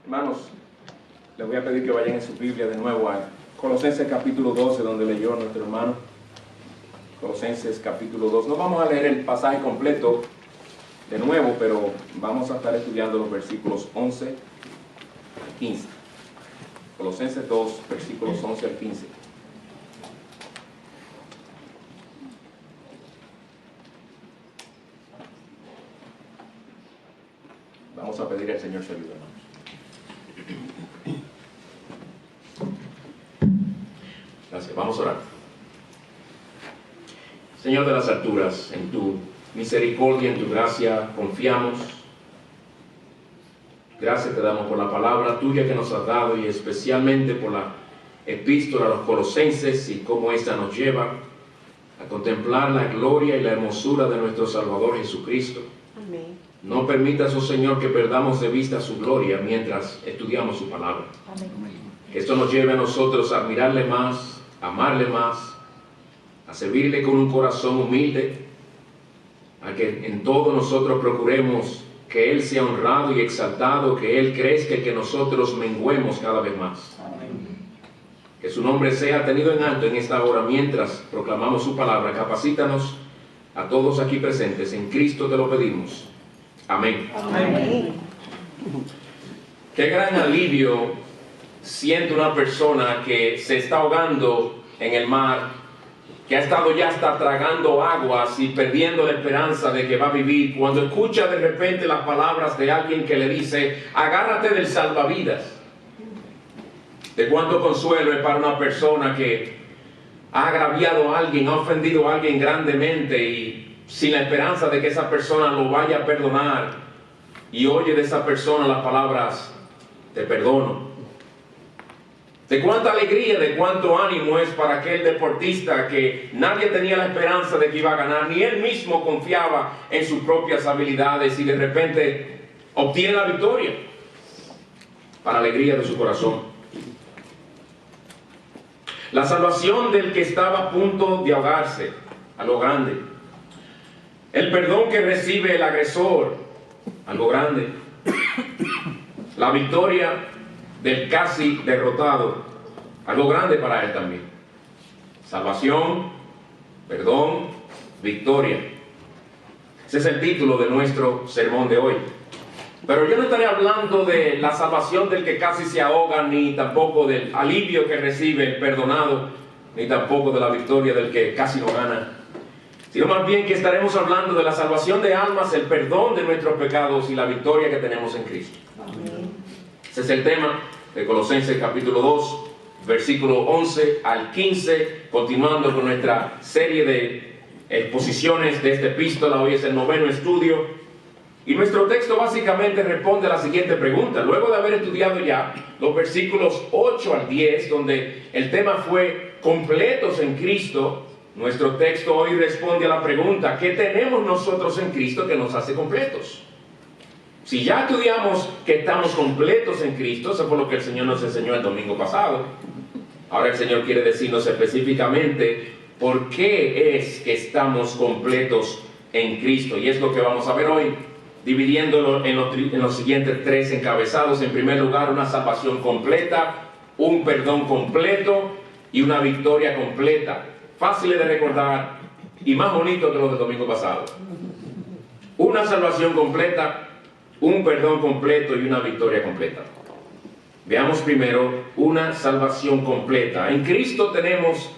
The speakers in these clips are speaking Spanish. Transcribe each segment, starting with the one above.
Hermanos, les voy a pedir que vayan en su Biblia de nuevo a Colosenses capítulo 12, donde leyó nuestro hermano. Colosenses capítulo 2. No vamos a leer el pasaje completo de nuevo, pero vamos a estar estudiando los versículos 11 al 15. Colosenses 2, versículos 11 al 15. Vamos a pedir al Señor su ayuda, hermanos. Gracias. Vamos a orar. Señor de las alturas, en tu misericordia, en tu gracia, confiamos. Gracias te damos por la palabra tuya que nos has dado y especialmente por la epístola a los Colosenses y cómo esta nos lleva a contemplar la gloria y la hermosura de nuestro Salvador Jesucristo. Amén. No permitas, oh Señor, que perdamos de vista su gloria mientras estudiamos su palabra. Amén. Que esto nos lleve a nosotros a admirarle más, a amarle más, a servirle con un corazón humilde, a que en todo nosotros procuremos que Él sea honrado y exaltado, que Él crezca y que nosotros menguemos cada vez más. Amén. Que su nombre sea tenido en alto en esta hora mientras proclamamos su palabra. Capacítanos a todos aquí presentes. En Cristo te lo pedimos. Amén. Amén. Qué gran alivio siente una persona que se está ahogando en el mar, que ha estado ya hasta tragando aguas y perdiendo la esperanza de que va a vivir, cuando escucha de repente las palabras de alguien que le dice: agárrate del salvavidas. De cuánto consuelo es para una persona que ha agraviado a alguien, ha ofendido a alguien grandemente y sin la esperanza de que esa persona lo vaya a perdonar, y oye de esa persona las palabras: te perdono. De cuánta alegría, de cuánto ánimo es para aquel deportista que nadie tenía la esperanza de que iba a ganar, ni él mismo confiaba en sus propias habilidades, y de repente obtiene la victoria para alegría de su corazón. La salvación del que estaba a punto de ahogarse, algo grande. El perdón que recibe el agresor, algo grande. La victoria del casi derrotado, algo grande para él también. Salvación, perdón, victoria. Ese es el título de nuestro sermón de hoy. Pero yo no estaré hablando de la salvación del que casi se ahoga, ni tampoco del alivio que recibe el perdonado, ni tampoco de la victoria del que casi no gana, sino más bien que estaremos hablando de la salvación de almas, el perdón de nuestros pecados y la victoria que tenemos en Cristo. Amén. Ese es el tema de Colosenses capítulo 2, versículo 11 al 15, continuando con nuestra serie de exposiciones de esta epístola. Hoy es el 9º estudio. Y nuestro texto básicamente responde a la siguiente pregunta. Luego de haber estudiado ya los versículos 8 al 10, donde el tema fue completos en Cristo, nuestro texto hoy responde a la pregunta: ¿qué tenemos nosotros en Cristo que nos hace completos? Si ya estudiamos que estamos completos en Cristo, eso fue lo que el Señor nos enseñó el domingo pasado. Ahora el Señor quiere decirnos específicamente por qué es que estamos completos en Cristo. Y es lo que vamos a ver hoy, dividiéndolo en los siguientes 3 encabezados. En primer lugar, una salvación completa, un perdón completo y una victoria completa. Fáciles de recordar y más bonito que lo del domingo pasado. Una salvación completa, un perdón completo y una victoria completa. Veamos primero una salvación completa. En Cristo tenemos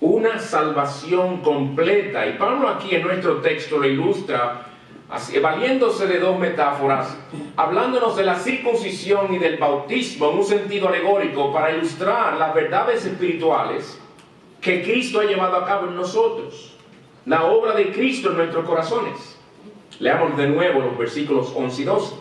una salvación completa, y Pablo aquí en nuestro texto lo ilustra así, valiéndose de 2 metáforas, hablándonos de la circuncisión y del bautismo en un sentido alegórico para ilustrar las verdades espirituales que Cristo ha llevado a cabo en nosotros, la obra de Cristo en nuestros corazones. Leamos de nuevo los versículos 11 y 12.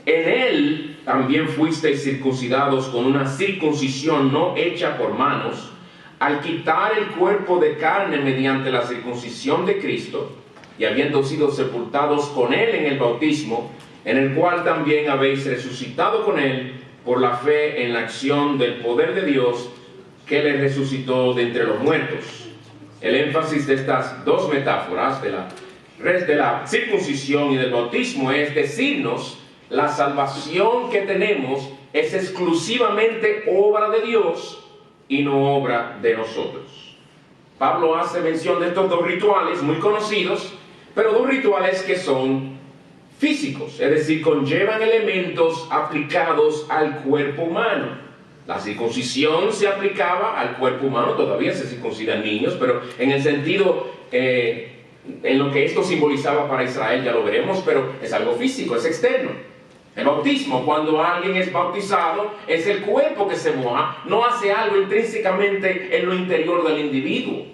En Él también fuisteis circuncidados con una circuncisión no hecha por manos, al quitar el cuerpo de carne mediante la circuncisión de Cristo, y habiendo sido sepultados con Él en el bautismo, en el cual también habéis resucitado con Él por la fe en la acción del poder de Dios que le resucitó de entre los muertos. El énfasis de estas 2 metáforas de la circuncisión y del bautismo es decirnos la salvación que tenemos es exclusivamente obra de Dios y no obra de nosotros. Pablo hace mención de estos dos rituales muy conocidos, pero dos rituales que son físicos, es decir, conllevan elementos aplicados al cuerpo humano. La circuncisión se aplicaba al cuerpo humano, todavía se circuncidan niños, pero en el sentido, en lo que esto simbolizaba para Israel, ya lo veremos, pero es algo físico, es externo. El bautismo, cuando alguien es bautizado, es el cuerpo que se moja, no hace algo intrínsecamente en lo interior del individuo.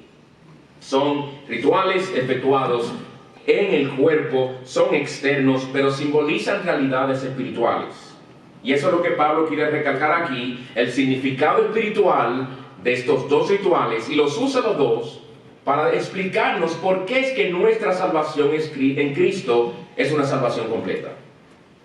Son rituales efectuados en el cuerpo, son externos, pero simbolizan realidades espirituales. Y eso es lo que Pablo quiere recalcar aquí, el significado espiritual de estos dos rituales, y los usa los dos para explicarnos por qué es que nuestra salvación en Cristo es una salvación completa.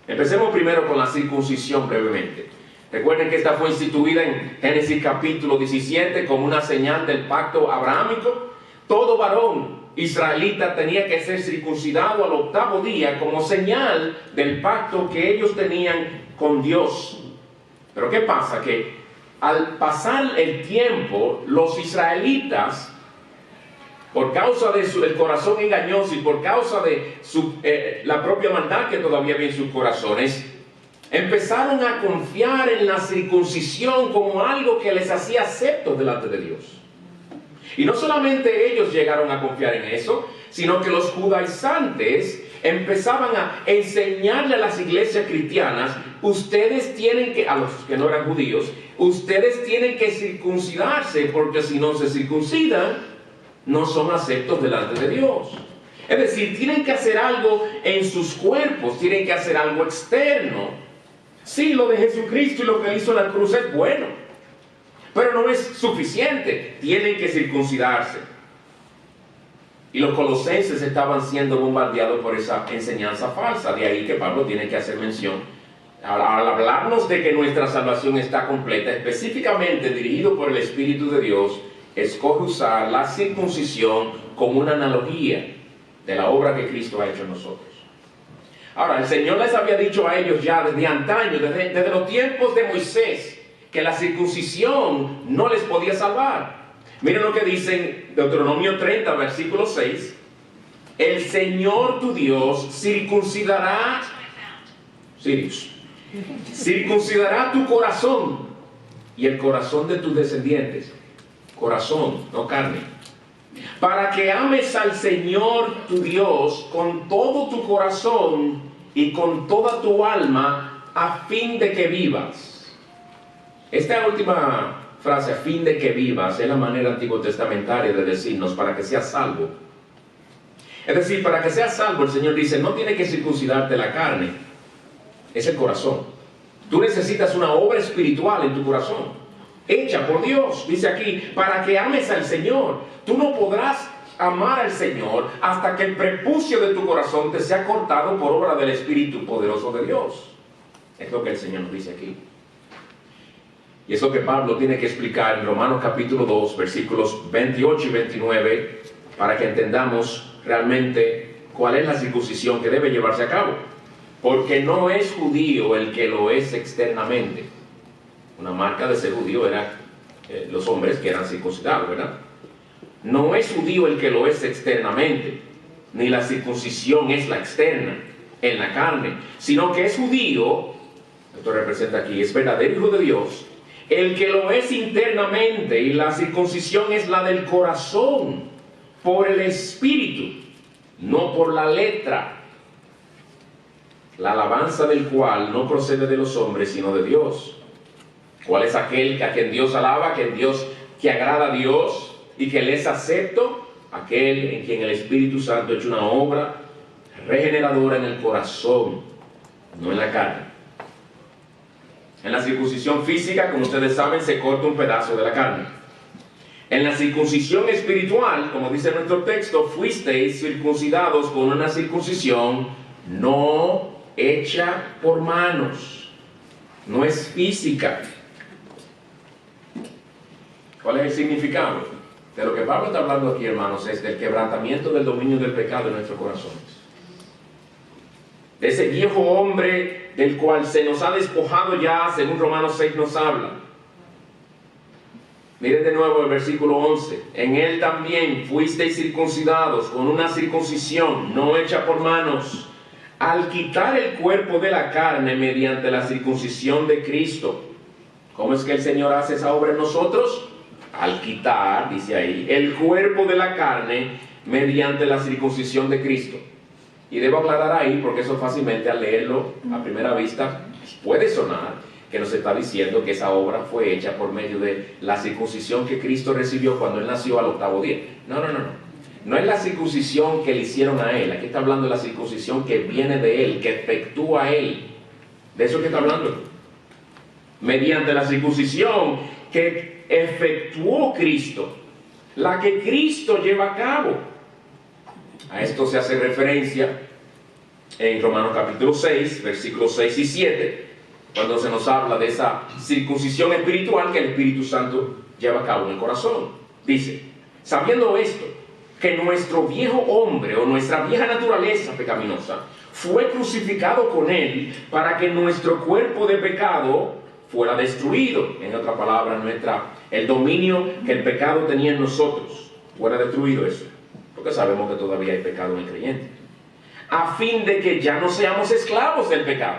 Empecemos primero con la circuncisión brevemente. Recuerden que esta fue instituida en Génesis capítulo 17 como una señal del pacto abrahámico. Todo varón israelita tenía que ser circuncidado al 8º día como señal del pacto que ellos tenían con Dios. Pero ¿qué pasa? Que al pasar el tiempo, los israelitas, por causa del corazón engañoso y por causa de la propia maldad que todavía había en sus corazones, empezaron a confiar en la circuncisión como algo que les hacía aceptos delante de Dios. Y no solamente ellos llegaron a confiar en eso, sino que los judaizantes empezaban a enseñarle a las iglesias cristianas, ustedes tienen que, a los que no eran judíos, ustedes tienen que circuncidarse, porque si no se circuncidan, no son aceptos delante de Dios. Es decir, tienen que hacer algo en sus cuerpos, tienen que hacer algo externo. Sí, lo de Jesucristo y lo que hizo en la cruz es bueno, pero no es suficiente, tienen que circuncidarse. Y los colosenses estaban siendo bombardeados por esa enseñanza falsa, de ahí que Pablo tiene que hacer mención. Al hablarnos de que nuestra salvación está completa, específicamente dirigido por el Espíritu de Dios, escoge usar la circuncisión como una analogía de la obra que Cristo ha hecho en nosotros. Ahora, el Señor les había dicho a ellos ya desde antaño, desde los tiempos de Moisés, que la circuncisión no les podía salvar. Miren lo que dice en Deuteronomio 30, versículo 6. El Señor tu Dios circuncidará tu corazón y el corazón de tus descendientes. Corazón, no carne. Para que ames al Señor tu Dios con todo tu corazón y con toda tu alma, a fin de que vivas. Esta última frase, a fin de que vivas, es la manera antiguo testamentaria de decirnos para que seas salvo. Es decir, para que seas salvo, el Señor dice, no tiene que circuncidarte la carne, es el corazón. Tú necesitas una obra espiritual en tu corazón, hecha por Dios. Dice aquí, para que ames al Señor. Tú no podrás amar al Señor hasta que el prepucio de tu corazón te sea cortado por obra del Espíritu poderoso de Dios. Es lo que el Señor nos dice aquí. Y es lo que Pablo tiene que explicar en Romanos capítulo 2, versículos 28 y 29, para que entendamos realmente cuál es la circuncisión que debe llevarse a cabo. Porque no es judío el que lo es externamente. Una marca de ser judío era los hombres que eran circuncidados, ¿verdad? No es judío el que lo es externamente, ni la circuncisión es la externa, en la carne, sino que es judío, esto representa aquí, es verdadero hijo de Dios, el que lo es internamente, y la circuncisión es la del corazón, por el Espíritu, no por la letra, la alabanza del cual no procede de los hombres, sino de Dios. ¿Cuál es aquel a quien Dios alaba, que agrada a Dios y que le es acepto? Aquel en quien el Espíritu Santo ha hecho una obra regeneradora en el corazón, no en la carne. En la circuncisión física, como ustedes saben, se corta un pedazo de la carne. En la circuncisión espiritual, como dice nuestro texto, fuisteis circuncidados con una circuncisión no hecha por manos, no es física. ¿Cuál es el significado? De lo que Pablo está hablando aquí, hermanos, es del quebrantamiento del dominio del pecado en nuestros corazones. de ese viejo hombre del cual se nos ha despojado ya, según Romanos 6 nos habla. Miren de nuevo el versículo 11. En él también fuisteis circuncidados con una circuncisión no hecha por manos, al quitar el cuerpo de la carne mediante la circuncisión de Cristo. ¿Cómo es que el Señor hace esa obra en nosotros? Al quitar, dice ahí, el cuerpo de la carne mediante la circuncisión de Cristo. Y debo aclarar ahí, porque eso fácilmente al leerlo a primera vista puede sonar que nos está diciendo que esa obra fue hecha por medio de la circuncisión que Cristo recibió cuando Él nació al 8º día. No. No es la circuncisión que le hicieron a Él. Aquí está hablando de la circuncisión que viene de Él, que efectúa Él. De eso que está hablando. Mediante la circuncisión que efectuó Cristo, la que Cristo lleva a cabo. A esto se hace referencia en Romanos capítulo 6, versículos 6 y 7, cuando se nos habla de esa circuncisión espiritual que el Espíritu Santo lleva a cabo en el corazón. Dice, sabiendo esto, que nuestro viejo hombre o nuestra vieja naturaleza pecaminosa fue crucificado con Él para que nuestro cuerpo de pecado fuera destruido. En otra palabra, el dominio que el pecado tenía en nosotros fuera destruido eso. Porque sabemos que todavía hay pecado en el creyente. A fin de que ya no seamos esclavos del pecado.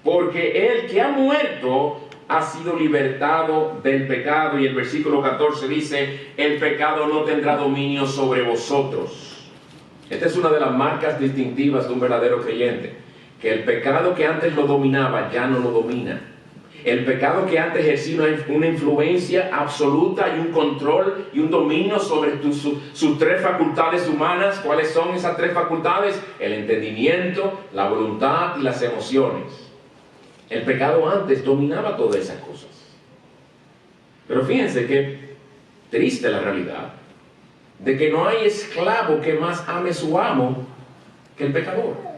Porque el que ha muerto ha sido libertado del pecado. Y el versículo 14 dice, el pecado no tendrá dominio sobre vosotros. Esta es una de las marcas distintivas de un verdadero creyente. Que el pecado que antes lo dominaba ya no lo domina. El pecado que antes ejercía una influencia absoluta y un control y un dominio sobre sus tres facultades humanas. ¿Cuáles son esas tres facultades? El entendimiento, la voluntad y las emociones. El pecado antes dominaba todas esas cosas. Pero fíjense que triste la realidad de que no hay esclavo que más ame su amo que el pecador.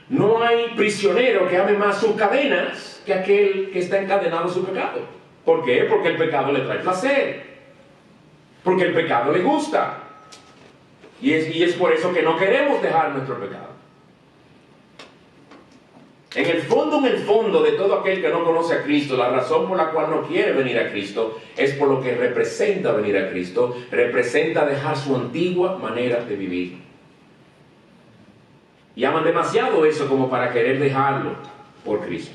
No hay prisionero que ame más sus cadenas que aquel que está encadenado a su pecado. ¿Por qué? Porque el pecado le trae placer. Porque el pecado le gusta. Y es por eso que no queremos dejar nuestro pecado. En el fondo de todo aquel que no conoce a Cristo, la razón por la cual no quiere venir a Cristo es por lo que representa venir a Cristo. Representa dejar su antigua manera de vivir. Y aman demasiado eso como para querer dejarlo por Cristo.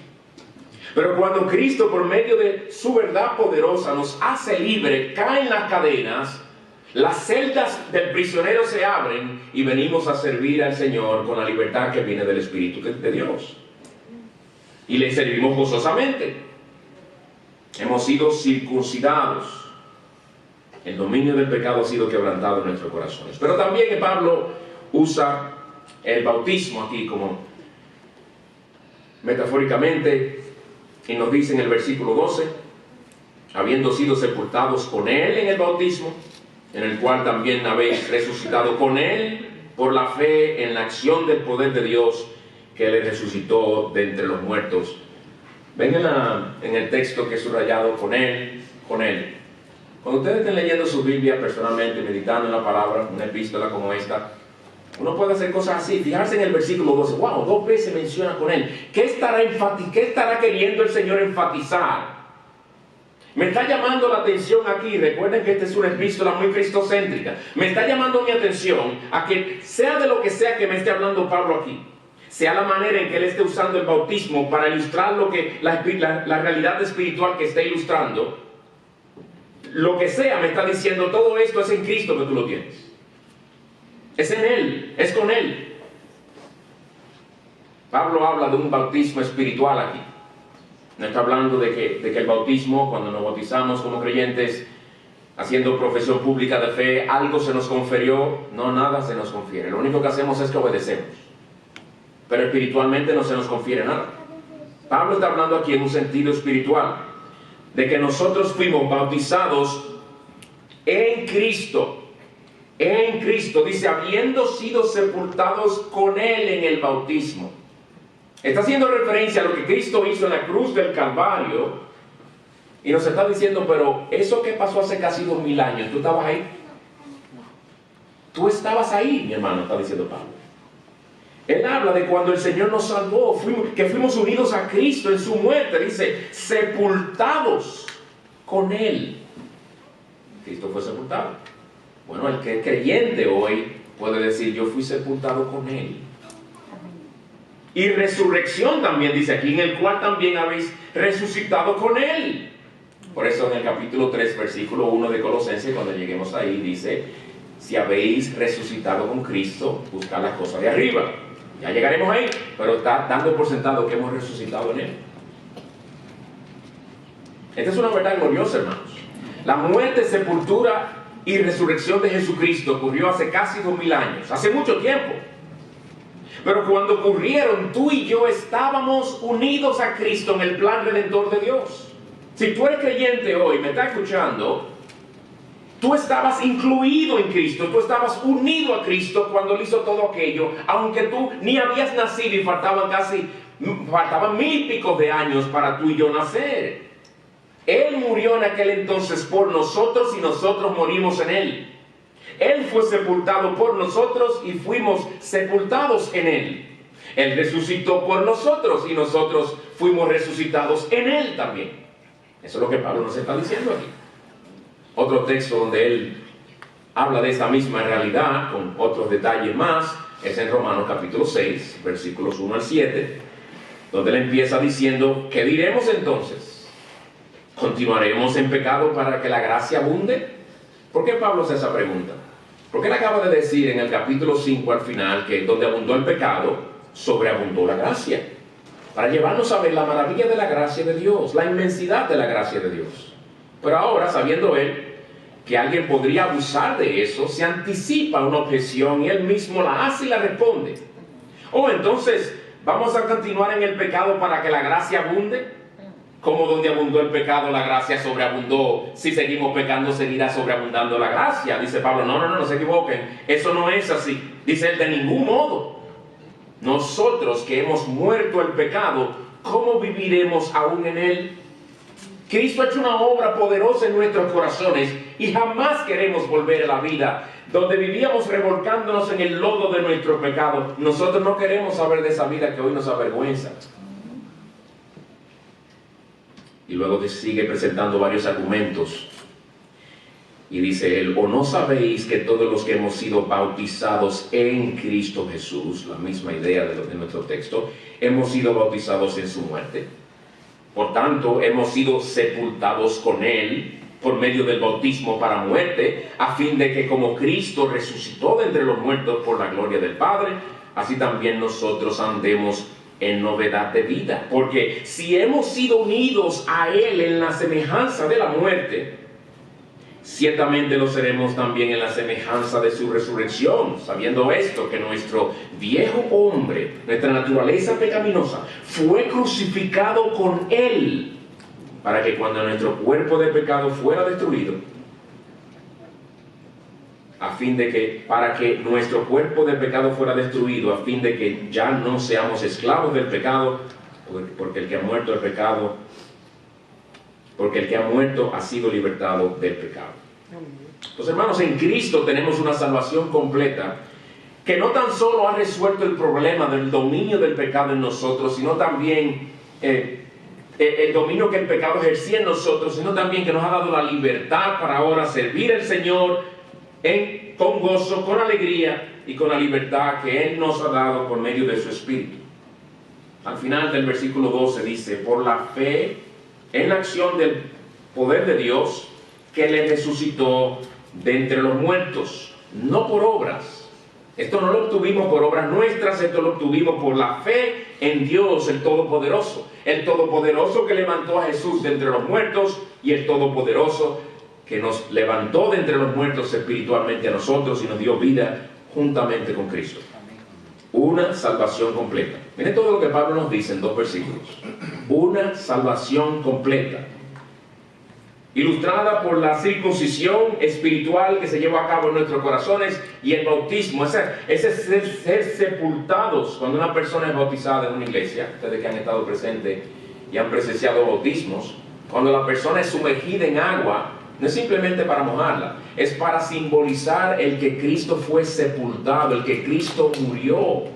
Pero cuando Cristo, por medio de su verdad poderosa, nos hace libre, caen las cadenas, las celdas del prisionero se abren y venimos a servir al Señor con la libertad que viene del Espíritu de Dios. Y le servimos gozosamente. Hemos sido circuncidados. El dominio del pecado ha sido quebrantado en nuestros corazones. Pero también Pablo usa el bautismo aquí como metafóricamente, y nos dice en el versículo 12, habiendo sido sepultados con Él en el bautismo, en el cual también habéis resucitado con Él por la fe en la acción del poder de Dios que le resucitó de entre los muertos. Ven en el texto que es subrayado con Él. Cuando ustedes estén leyendo su Biblia personalmente, meditando en la palabra, una epístola como esta, uno puede hacer cosas así, fijarse en el versículo 12, wow, 2 veces menciona con Él. ¿Qué estará queriendo el Señor enfatizar? Me está llamando la atención aquí, recuerden que esta es una epístola muy cristocéntrica. Me está llamando mi atención a que sea de lo que sea que me esté hablando Pablo aquí, sea la manera en que él esté usando el bautismo para ilustrar lo que la realidad espiritual que está ilustrando, lo que sea, me está diciendo, todo esto es en Cristo que tú lo tienes. Es en Él, es con Él. Pablo habla de un bautismo espiritual aquí. No está hablando de que el bautismo, cuando nos bautizamos como creyentes, haciendo profesión pública de fe, algo se nos confirió. No, nada se nos confiere. Lo único que hacemos es que obedecemos. Pero espiritualmente no se nos confiere nada. Pablo está hablando aquí en un sentido espiritual, de que nosotros fuimos bautizados en Cristo. En Cristo, dice, habiendo sido sepultados con Él en el bautismo. Está haciendo referencia a lo que Cristo hizo en la cruz del Calvario. Y nos está diciendo, pero eso que pasó hace casi 2000 años, ¿tú estabas ahí? Tú estabas ahí, mi hermano, está diciendo Pablo. Él habla de cuando el Señor nos salvó, que fuimos unidos a Cristo en su muerte. Dice, sepultados con Él. Cristo fue sepultado. Bueno, el que es creyente hoy puede decir, yo fui sepultado con Él. Y resurrección también dice aquí, en el cual también habéis resucitado con Él. Por eso en el capítulo 3, versículo 1 de Colosenses, cuando lleguemos ahí, dice, si habéis resucitado con Cristo, buscad las cosas de arriba. Ya llegaremos ahí, pero está dando por sentado que hemos resucitado en Él. Esta es una verdad gloriosa, hermanos. La muerte, sepultura y resurrección de Jesucristo ocurrió hace casi 2000 años, hace mucho tiempo. Pero cuando ocurrieron, tú y yo estábamos unidos a Cristo en el plan redentor de Dios. Si tú eres creyente hoy, me estás escuchando, tú estabas incluido en Cristo, tú estabas unido a Cristo cuando Él hizo todo aquello, aunque tú ni habías nacido y faltaban 1000 y pico de años para tú y yo nacer. Él murió en aquel entonces por nosotros y nosotros morimos en Él. Él fue sepultado por nosotros y fuimos sepultados en Él. Él resucitó por nosotros y nosotros fuimos resucitados en Él también. Eso es lo que Pablo nos está diciendo aquí. Otro texto donde él habla de esta misma realidad con otros detalles más es en Romanos capítulo 6, versículos 1 al 7, donde él empieza diciendo, ¿qué diremos entonces? ¿Continuaremos en pecado para que la gracia abunde? ¿Por qué Pablo hace esa pregunta? Porque él acaba de decir en el capítulo 5 al final que donde abundó el pecado, sobreabundó la gracia. Para llevarnos a ver la maravilla de la gracia de Dios, la inmensidad de la gracia de Dios. Pero ahora, sabiendo él que alguien podría abusar de eso, se anticipa una objeción y él mismo la hace y la responde. Entonces, ¿vamos a continuar en el pecado para que la gracia abunde? Como donde abundó el pecado, la gracia sobreabundó. Si seguimos pecando, seguirá sobreabundando la gracia. Dice Pablo, no se equivoquen. Eso no es así. Dice él, de ningún modo. Nosotros que hemos muerto el pecado, ¿cómo viviremos aún en él? Cristo ha hecho una obra poderosa en nuestros corazones y jamás queremos volver a la vida donde vivíamos revolcándonos en el lodo de nuestro pecado. Nosotros no queremos saber de esa vida que hoy nos avergüenza. Y luego sigue presentando varios argumentos. Y dice él, ¿o no sabéis que todos los que hemos sido bautizados en Cristo Jesús, la misma idea de nuestro texto, hemos sido bautizados en su muerte? Por tanto, hemos sido sepultados con Él por medio del bautismo para muerte, a fin de que como Cristo resucitó de entre los muertos por la gloria del Padre, así también nosotros andemos en novedad de vida. Porque si hemos sido unidos a Él en la semejanza de la muerte, ciertamente lo seremos también en la semejanza de su resurrección, sabiendo esto, que nuestro viejo hombre, nuestra naturaleza pecaminosa, fue crucificado con Él, para que cuando nuestro cuerpo de pecado fuera destruido, para que nuestro cuerpo de pecado fuera destruido, a fin de que ya no seamos esclavos del pecado, porque el que ha muerto el pecado, porque el que ha muerto ha sido libertado del pecado. Pues hermanos, en Cristo tenemos una salvación completa que no tan solo ha resuelto el problema del dominio del pecado en nosotros, sino también el dominio que el pecado ejercía en nosotros, sino también que nos ha dado la libertad para ahora servir al Señor con gozo, con alegría y con la libertad que Él nos ha dado por medio de su Espíritu. Al final del versículo 12 dice, por la fe en la acción del poder de Dios que le resucitó de entre los muertos, no por obras. Esto no lo obtuvimos por obras nuestras, esto lo obtuvimos por la fe en Dios, el Todopoderoso que levantó a Jesús de entre los muertos y el Todopoderoso que nos levantó de entre los muertos espiritualmente a nosotros y nos dio vida juntamente con Cristo. Una salvación completa. Miren todo lo que Pablo nos dice en 2 versículos. Una salvación completa, ilustrada por la circuncisión espiritual que se llevó a cabo en nuestros corazones y el bautismo, ese ser sepultados. Cuando una persona es bautizada en una iglesia, ustedes que han estado presentes y han presenciado bautismos, cuando la persona es sumergida en agua, no es simplemente para mojarla, es para simbolizar el que Cristo fue sepultado, el que Cristo murió.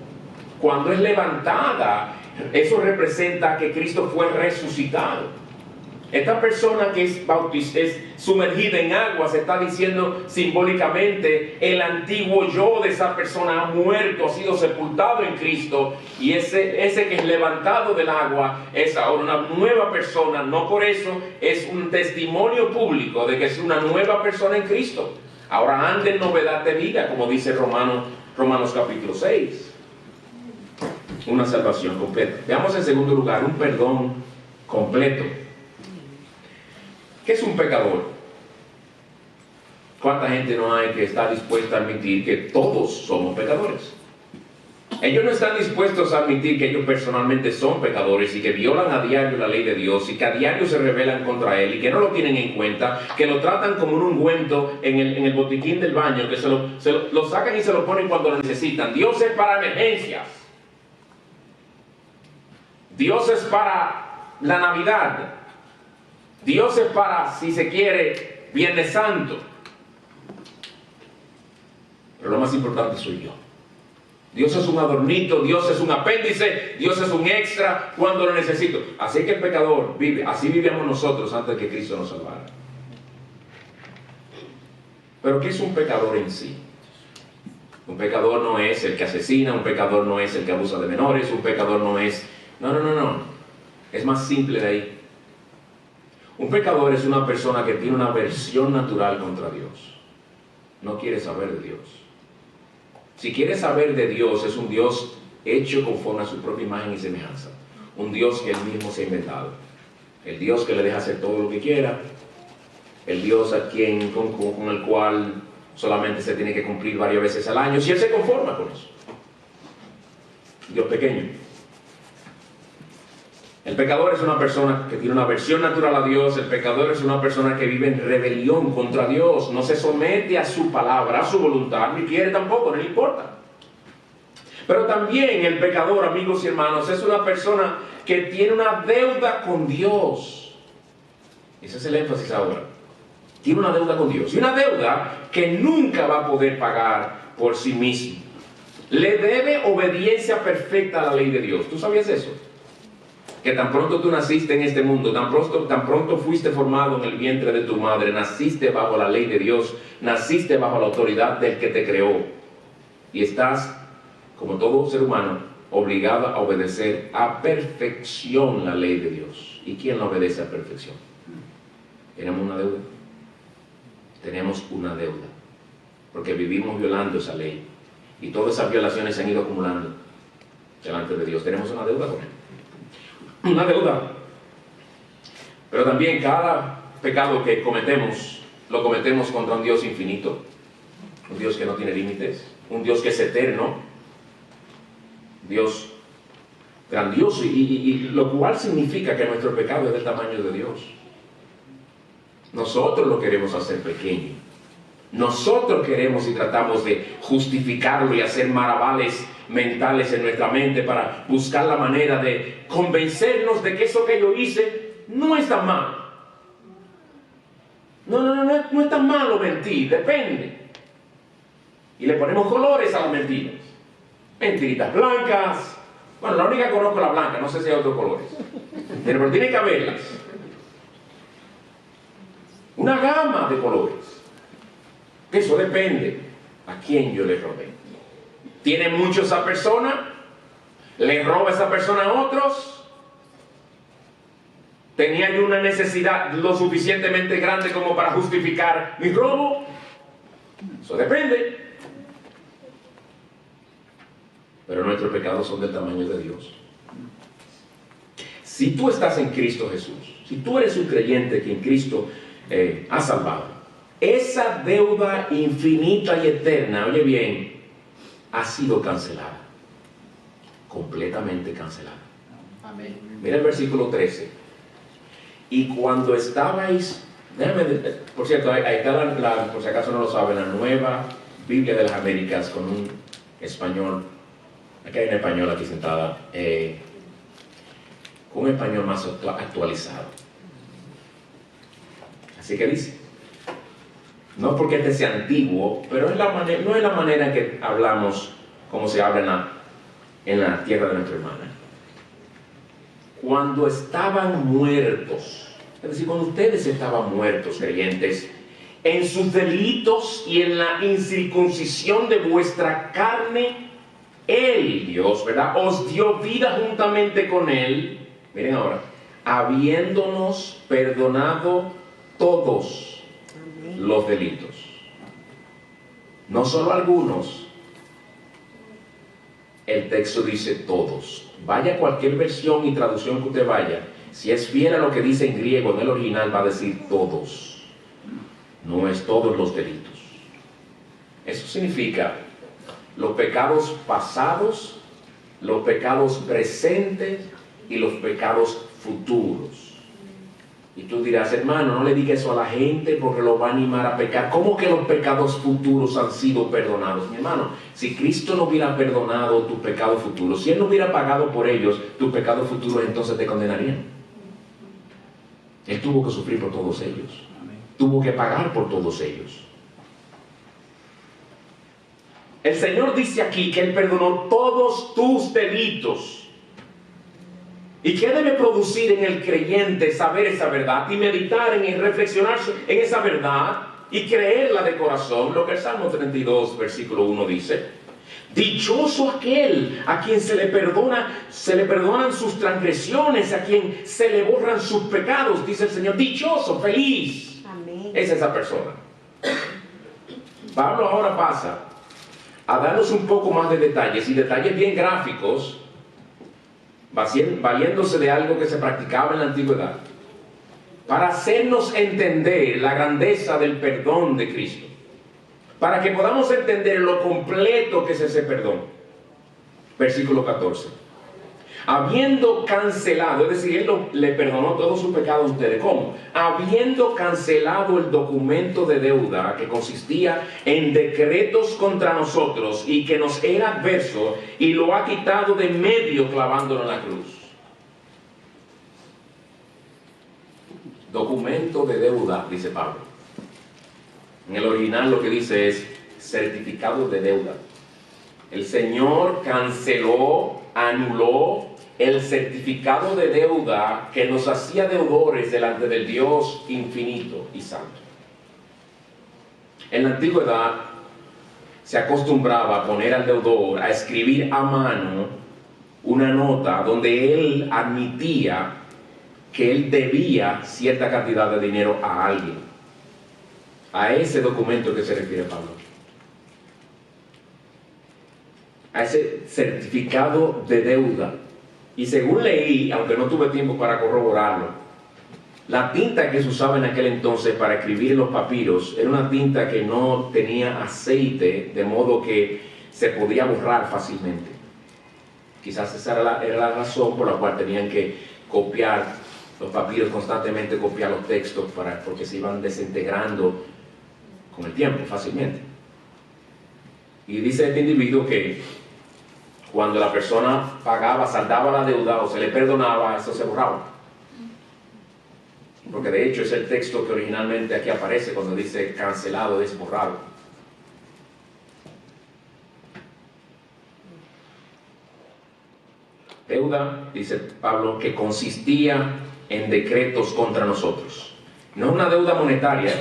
Cuando es levantada, eso representa que Cristo fue resucitado. Esta persona que es sumergida en agua, se está diciendo simbólicamente, el antiguo yo de esa persona ha muerto, ha sido sepultado en Cristo, y ese que es levantado del agua es ahora una nueva persona. No por eso es un testimonio público de que es una nueva persona en Cristo. Ahora anda en novedad de vida, como dice Romanos capítulo 6. Una salvación completa. Veamos en segundo lugar, un perdón completo. ¿Qué es un pecador? ¿Cuánta gente no hay que está dispuesta a admitir que todos somos pecadores? Ellos no están dispuestos a admitir que ellos personalmente son pecadores y que violan a diario la ley de Dios y que a diario se rebelan contra Él y que no lo tienen en cuenta, que lo tratan como un ungüento en el botiquín del baño, que lo sacan y se lo ponen cuando lo necesitan. Dios es para emergencias. Dios es para la Navidad. Dios es para, si se quiere, Viernes Santo. Pero lo más importante soy yo. Dios es un adornito, Dios es un apéndice, Dios es un extra cuando lo necesito. Así que el pecador vive, así vivíamos nosotros antes de que Cristo nos salvara. Pero ¿qué es un pecador en sí? Un pecador no es el que asesina, un pecador no es el que abusa de menores, un pecador no es... No. Es más simple de ahí. Un pecador es una persona que tiene una aversión natural contra Dios. No quiere saber de Dios. Si quiere saber de Dios, es un Dios hecho conforme a su propia imagen y semejanza. Un Dios que Él mismo se ha inventado. El Dios que le deja hacer todo lo que quiera. El Dios con el cual solamente se tiene que cumplir varias veces al año. Si Él se conforma con eso. Dios pequeño. El pecador es una persona que tiene una aversión natural a Dios. El pecador es una persona que vive en rebelión contra Dios. No se somete a su palabra, a su voluntad, ni quiere tampoco, no le importa. Pero también el pecador, amigos y hermanos, es una persona que tiene una deuda con Dios. Ese es el énfasis ahora. Tiene una deuda con Dios. Y una deuda que nunca va a poder pagar por sí mismo. Le debe obediencia perfecta a la ley de Dios. ¿Tú sabías eso? Que tan pronto tú naciste en este mundo, tan pronto fuiste formado en el vientre de tu madre, naciste bajo la ley de Dios, naciste bajo la autoridad del que te creó. Y estás, como todo ser humano, obligado a obedecer a perfección la ley de Dios. ¿Y quién la obedece a perfección? Tenemos una deuda. Tenemos una deuda. Porque vivimos violando esa ley. Y todas esas violaciones se han ido acumulando delante de Dios. Tenemos una deuda con Él. Una deuda. Pero también cada pecado que cometemos, lo cometemos contra un Dios infinito, un Dios que no tiene límites, un Dios que es eterno, Dios grandioso, y lo cual significa que nuestro pecado es del tamaño de Dios. Nosotros lo queremos hacer pequeño. Nosotros queremos y tratamos de justificarlo y hacer maravales mentales en nuestra mente para buscar la manera de convencernos de que eso que yo hice no es tan malo. No es tan malo mentir, depende. Y le ponemos colores a las mentiras. Mentiritas blancas. Bueno, la única que conozco es la blanca, no sé si hay otros colores. Pero tiene que haberlas. Una gama de colores. Eso depende a quién yo le robé. ¿Tiene mucho esa persona? ¿Le roba esa persona a otros? ¿Tenía yo una necesidad lo suficientemente grande como para justificar mi robo? Eso depende. Pero nuestros pecados son del tamaño de Dios. Si tú estás en Cristo Jesús, si tú eres un creyente que en Cristo ha salvado, esa deuda infinita y eterna, oye bien, ha sido cancelada. Completamente cancelada. Amén. Mira el versículo 13. Y cuando estabais, por cierto, ahí está por si acaso no lo saben, la Nueva Biblia de las Américas con un español, aquí hay una española aquí sentada, con un español más actualizado. Así que dice, no porque este sea antiguo, pero no es la manera en que hablamos como se habla en la tierra de nuestra hermana. Cuando estaban muertos, es decir, cuando ustedes estaban muertos, creyentes, en sus delitos y en la incircuncisión de vuestra carne, Él, Dios, ¿verdad?, os dio vida juntamente con Él. Miren ahora, habiéndonos perdonado todos los delitos. No solo algunos. El texto dice todos. Vaya a cualquier versión y traducción que usted vaya. Si es fiel a lo que dice en griego, en el original va a decir todos. No es todos los delitos. Eso significa los pecados pasados, los pecados presentes y los pecados futuros. Y tú dirás, hermano, no le digas eso a la gente porque lo va a animar a pecar. ¿Cómo que los pecados futuros han sido perdonados? Mi hermano, si Cristo no hubiera perdonado tus pecados futuros, si Él no hubiera pagado por ellos, tus pecados futuros entonces te condenarían. Él tuvo que sufrir por todos ellos. Tuvo que pagar por todos ellos. El Señor dice aquí que Él perdonó todos tus delitos. ¿Y qué debe producir en el creyente saber esa verdad y meditar en y reflexionar en esa verdad y creerla de corazón? Lo que el Salmo 32, versículo 1 dice: dichoso aquel a quien se le perdonan sus transgresiones, a quien se le borran sus pecados, dice el Señor. Dichoso, feliz. Amén. Es esa persona. Pablo ahora pasa a darnos un poco más de detalles, y detalles bien gráficos, valiéndose de algo que se practicaba en la antigüedad, para hacernos entender la grandeza del perdón de Cristo, para que podamos entender lo completo que es ese perdón. Versículo 14. Habiendo cancelado, es decir, Él le perdonó todos sus pecados a ustedes. ¿Cómo? Habiendo cancelado el documento de deuda que consistía en decretos contra nosotros y que nos era adverso, y lo ha quitado de medio clavándolo en la cruz. Documento de deuda, dice Pablo. En el original lo que dice es certificado de deuda. El Señor canceló, anuló el certificado de deuda que nos hacía deudores delante del Dios infinito y santo. En la antigüedad se acostumbraba a poner al deudor a escribir a mano una nota donde él admitía que él debía cierta cantidad de dinero a alguien. A ese documento que se refiere Pablo. A ese certificado de deuda. Y según leí, aunque no tuve tiempo para corroborarlo, la tinta que se usaba en aquel entonces para escribir los papiros era una tinta que no tenía aceite, de modo que se podía borrar fácilmente. Quizás esa era la razón por la cual tenían que copiar los papiros constantemente, copiar los textos, porque se iban desintegrando con el tiempo fácilmente. Y dice este individuo que cuando la persona pagaba, saldaba la deuda o se le perdonaba, eso se borraba. Porque de hecho es el texto que originalmente aquí aparece cuando dice cancelado, es borrado. Deuda, dice Pablo, que consistía en decretos contra nosotros. No es una deuda monetaria.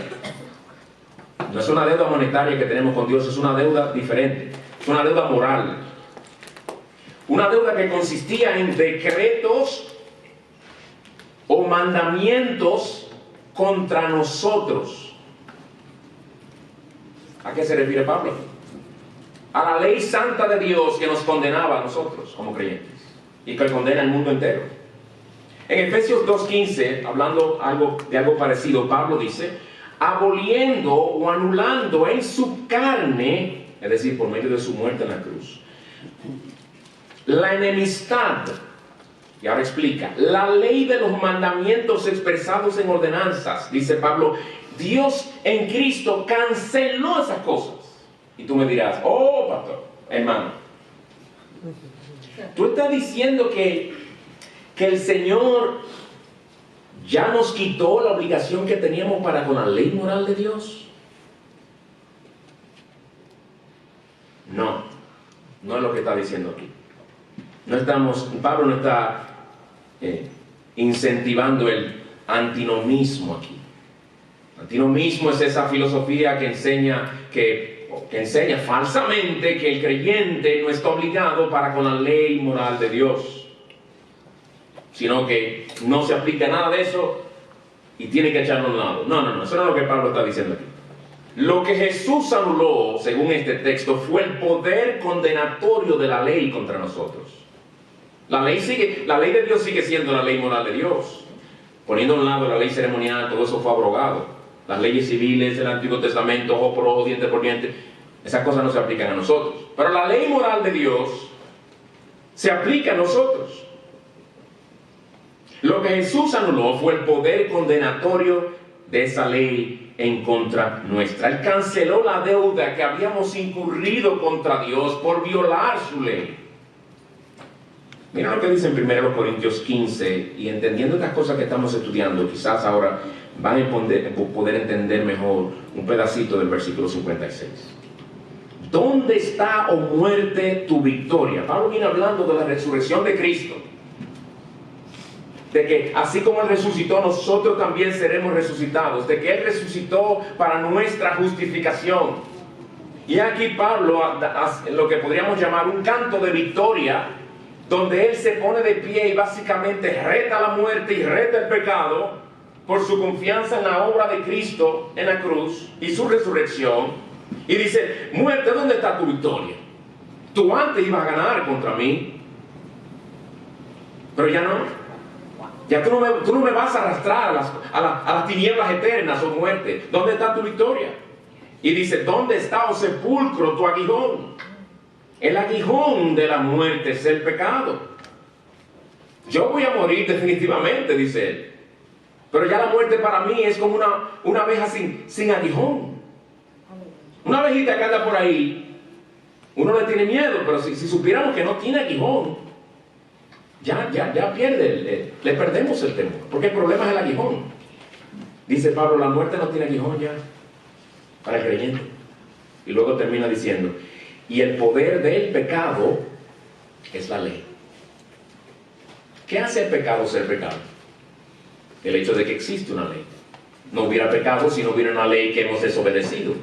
No es una deuda monetaria que tenemos con Dios, es una deuda diferente. Es una deuda moral. Una deuda que consistía en decretos o mandamientos contra nosotros. ¿A qué se refiere Pablo? A la ley santa de Dios que nos condenaba a nosotros como creyentes y que condena al mundo entero. En Efesios 2:15, hablando de algo parecido, Pablo dice: aboliendo o anulando en su carne, es decir, por medio de su muerte en la cruz, la enemistad. Y ahora explica, la ley de los mandamientos expresados en ordenanzas, dice Pablo. Dios en Cristo canceló esas cosas. Y tú me dirás: oh, pastor, hermano, tú estás diciendo que el Señor ya nos quitó la obligación que teníamos para con la ley moral de Dios. No, no es lo que está diciendo aquí. Pablo no está incentivando el antinomismo aquí. Antinomismo es esa filosofía que enseña falsamente que el creyente no está obligado para con la ley moral de Dios, sino que no se aplica nada de eso y tiene que echarlo a un lado. No, eso no es lo que Pablo está diciendo aquí. Lo que Jesús anuló, según este texto, fue el poder condenatorio de la ley contra nosotros. La ley de Dios sigue siendo la ley moral de Dios. Poniendo a un lado la ley ceremonial, todo eso fue abrogado. Las leyes civiles del Antiguo Testamento, ojo por ojo, diente por diente, esas cosas no se aplican a nosotros. Pero la ley moral de Dios se aplica a nosotros. Lo que Jesús anuló fue el poder condenatorio de esa ley en contra nuestra. Él canceló la deuda que habíamos incurrido contra Dios por violar su ley. Mira lo que dice en 1 Corintios 15, y entendiendo estas cosas que estamos estudiando, quizás ahora van a poder entender mejor un pedacito del versículo 56. ¿Dónde está, oh muerte, tu victoria? Pablo viene hablando de la resurrección de Cristo. De que así como Él resucitó, nosotros también seremos resucitados. De que Él resucitó para nuestra justificación. Y aquí Pablo, lo que podríamos llamar un canto de victoria, donde Él se pone de pie y básicamente reta la muerte y reta el pecado por su confianza en la obra de Cristo en la cruz y su resurrección. Y dice: muerte, ¿dónde está tu victoria? Tú antes ibas a ganar contra mí, pero ya no. Ya tú no me vas a arrastrar a las tinieblas eternas, oh muerte. ¿Dónde está tu victoria? Y dice: ¿dónde está, oh sepulcro, tu aguijón? El aguijón de la muerte es el pecado. Yo voy a morir definitivamente, dice él. Pero ya la muerte para mí es como una abeja sin aguijón. Una abejita que anda por ahí, uno le tiene miedo, pero si supiéramos que no tiene aguijón, ya pierde, le perdemos el temor, porque el problema es el aguijón. Dice Pablo: la muerte no tiene aguijón ya para el creyente. Y luego termina diciendo: y el poder del pecado es la ley. ¿Qué hace el pecado ser pecado? El hecho de que existe una ley. No hubiera pecado si no hubiera una ley que hemos desobedecido.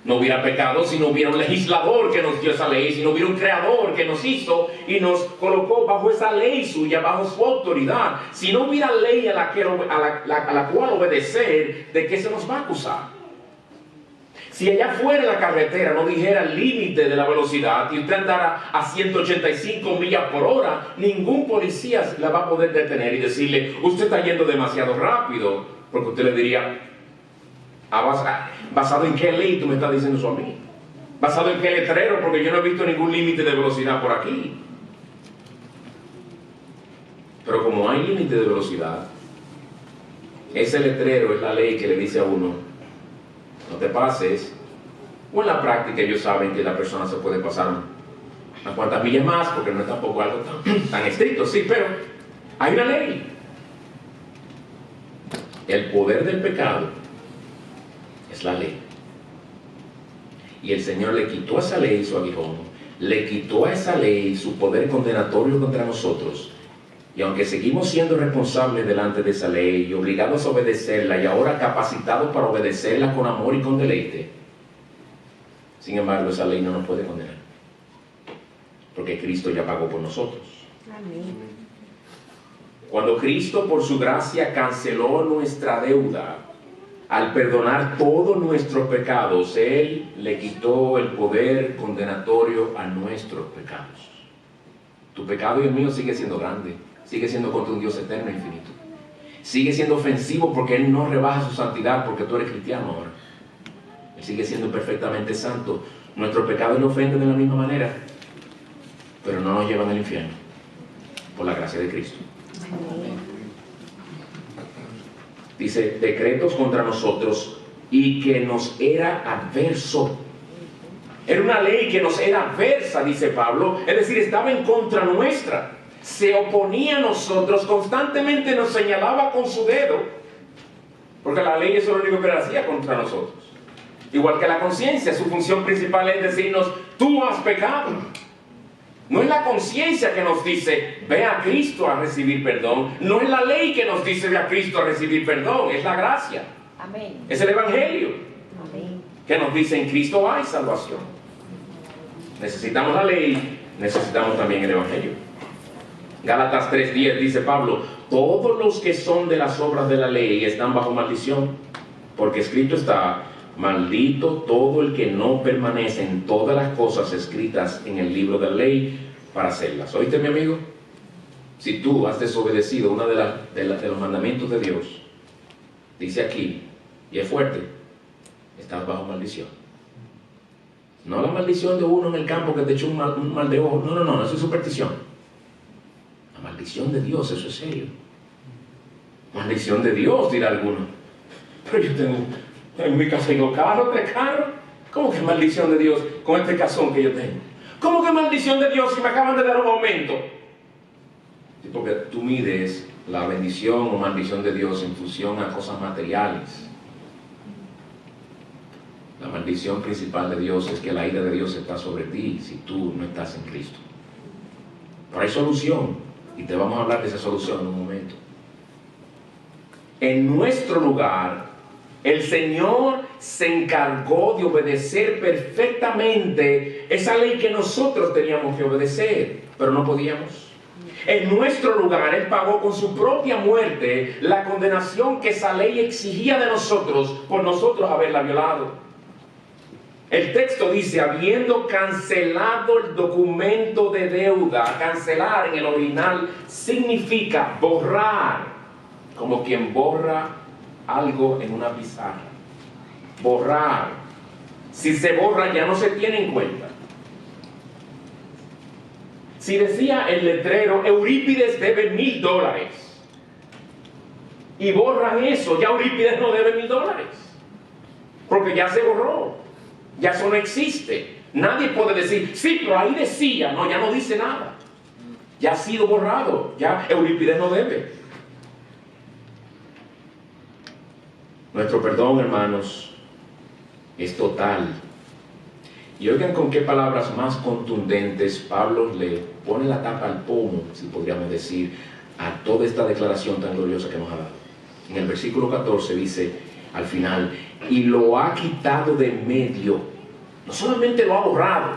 No hubiera pecado si no hubiera un legislador que nos dio esa ley, si no hubiera un creador que nos hizo y nos colocó bajo esa ley suya, bajo su autoridad. Si no hubiera ley a la cual obedecer, ¿de qué se nos va a acusar? Si allá afuera en la carretera no dijera el límite de la velocidad y usted andara a 185 millas por hora, ningún policía la va a poder detener y decirle: usted está yendo demasiado rápido, porque usted le diría: ¿basado en qué ley tú me estás diciendo eso a mí? ¿Basado en qué letrero? Porque yo no he visto ningún límite de velocidad por aquí. Pero como hay límite de velocidad, ese letrero es la ley que le dice a uno: no te pases. O en la práctica ellos saben que la persona se puede pasar unas cuantas millas más, porque no es tampoco algo tan estricto, sí, pero hay una ley. El poder del pecado es la ley. Y el Señor le quitó a esa ley su aguijón, le quitó a esa ley su poder condenatorio contra nosotros. Y aunque seguimos siendo responsables delante de esa ley y obligados a obedecerla, y ahora capacitados para obedecerla con amor y con deleite, sin embargo esa ley no nos puede condenar, porque Cristo ya pagó por nosotros. Amén. Cuando Cristo por su gracia canceló nuestra deuda, al perdonar todos nuestros pecados, Él le quitó el poder condenatorio a nuestros pecados. Tu pecado y el mío sigue siendo grande, sigue siendo contra un Dios eterno e infinito. Sigue siendo ofensivo porque Él no rebaja su santidad porque tú eres cristiano ahora. Él sigue siendo perfectamente santo. Nuestros pecados le ofenden de la misma manera, pero no nos llevan al infierno, por la gracia de Cristo. Dice: decretos contra nosotros y que nos era adverso. Era una ley que nos era adversa, dice Pablo, es decir, estaba en contra nuestra, se oponía a nosotros, constantemente nos señalaba con su dedo, porque la ley eso es lo único que le hacía contra nosotros. Igual que la conciencia, su función principal es decirnos: tú has pecado. No es la conciencia que nos dice, ve a Cristo a recibir perdón. No es la ley que nos dice, ve a Cristo a recibir perdón. Es la gracia. Amén. Es el Evangelio. Amén. Que nos dice, en Cristo hay salvación. Necesitamos la ley, necesitamos también el Evangelio. Gálatas 3:10 dice Pablo, todos los que son de las obras de la ley están bajo maldición, porque escrito está, maldito todo el que no permanece en todas las cosas escritas en el libro de la ley para hacerlas. ¿Oíste, mi amigo? Si tú has desobedecido uno de los mandamientos de Dios, dice aquí, y es fuerte, estás bajo maldición. No la maldición de uno en el campo que te echó un mal de ojo. No, eso es superstición. La maldición de Dios, eso es serio. Maldición de Dios, dirá alguno. Pero yo tengo, en mi casa tengo carro, 3 carros. ¿Cómo que maldición de Dios con este casón que yo tengo? ¿Cómo que maldición de Dios si me acaban de dar un aumento? Sí, porque tú mides la bendición o maldición de Dios en función a cosas materiales. La maldición principal de Dios es que la ira de Dios está sobre ti si tú no estás en Cristo. Pero hay solución, y te vamos a hablar de esa solución en un momento. En nuestro lugar, el Señor se encargó de obedecer perfectamente esa ley que nosotros teníamos que obedecer, pero no podíamos. En nuestro lugar, Él pagó con su propia muerte la condenación que esa ley exigía de nosotros por nosotros haberla violado. El texto dice, habiendo cancelado el documento de deuda. Cancelar en el original significa borrar, como quien borra algo en una pizarra. Borrar. Si se borra ya no se tiene en cuenta. Si decía el letrero, Eurípides debe $1,000, y borran eso, ya Eurípides no debe $1,000, porque ya se borró. Ya eso no existe. Nadie puede decir, sí, pero ahí decía. No, ya no dice nada. Ya ha sido borrado. Ya Eurípides no debe. Nuestro perdón, hermanos, es total. Y oigan con qué palabras más contundentes Pablo le pone la tapa al pomo, si podríamos decir, a toda esta declaración tan gloriosa que nos ha dado. En el versículo 14 dice, al final, y lo ha quitado de medio. No solamente lo ha borrado,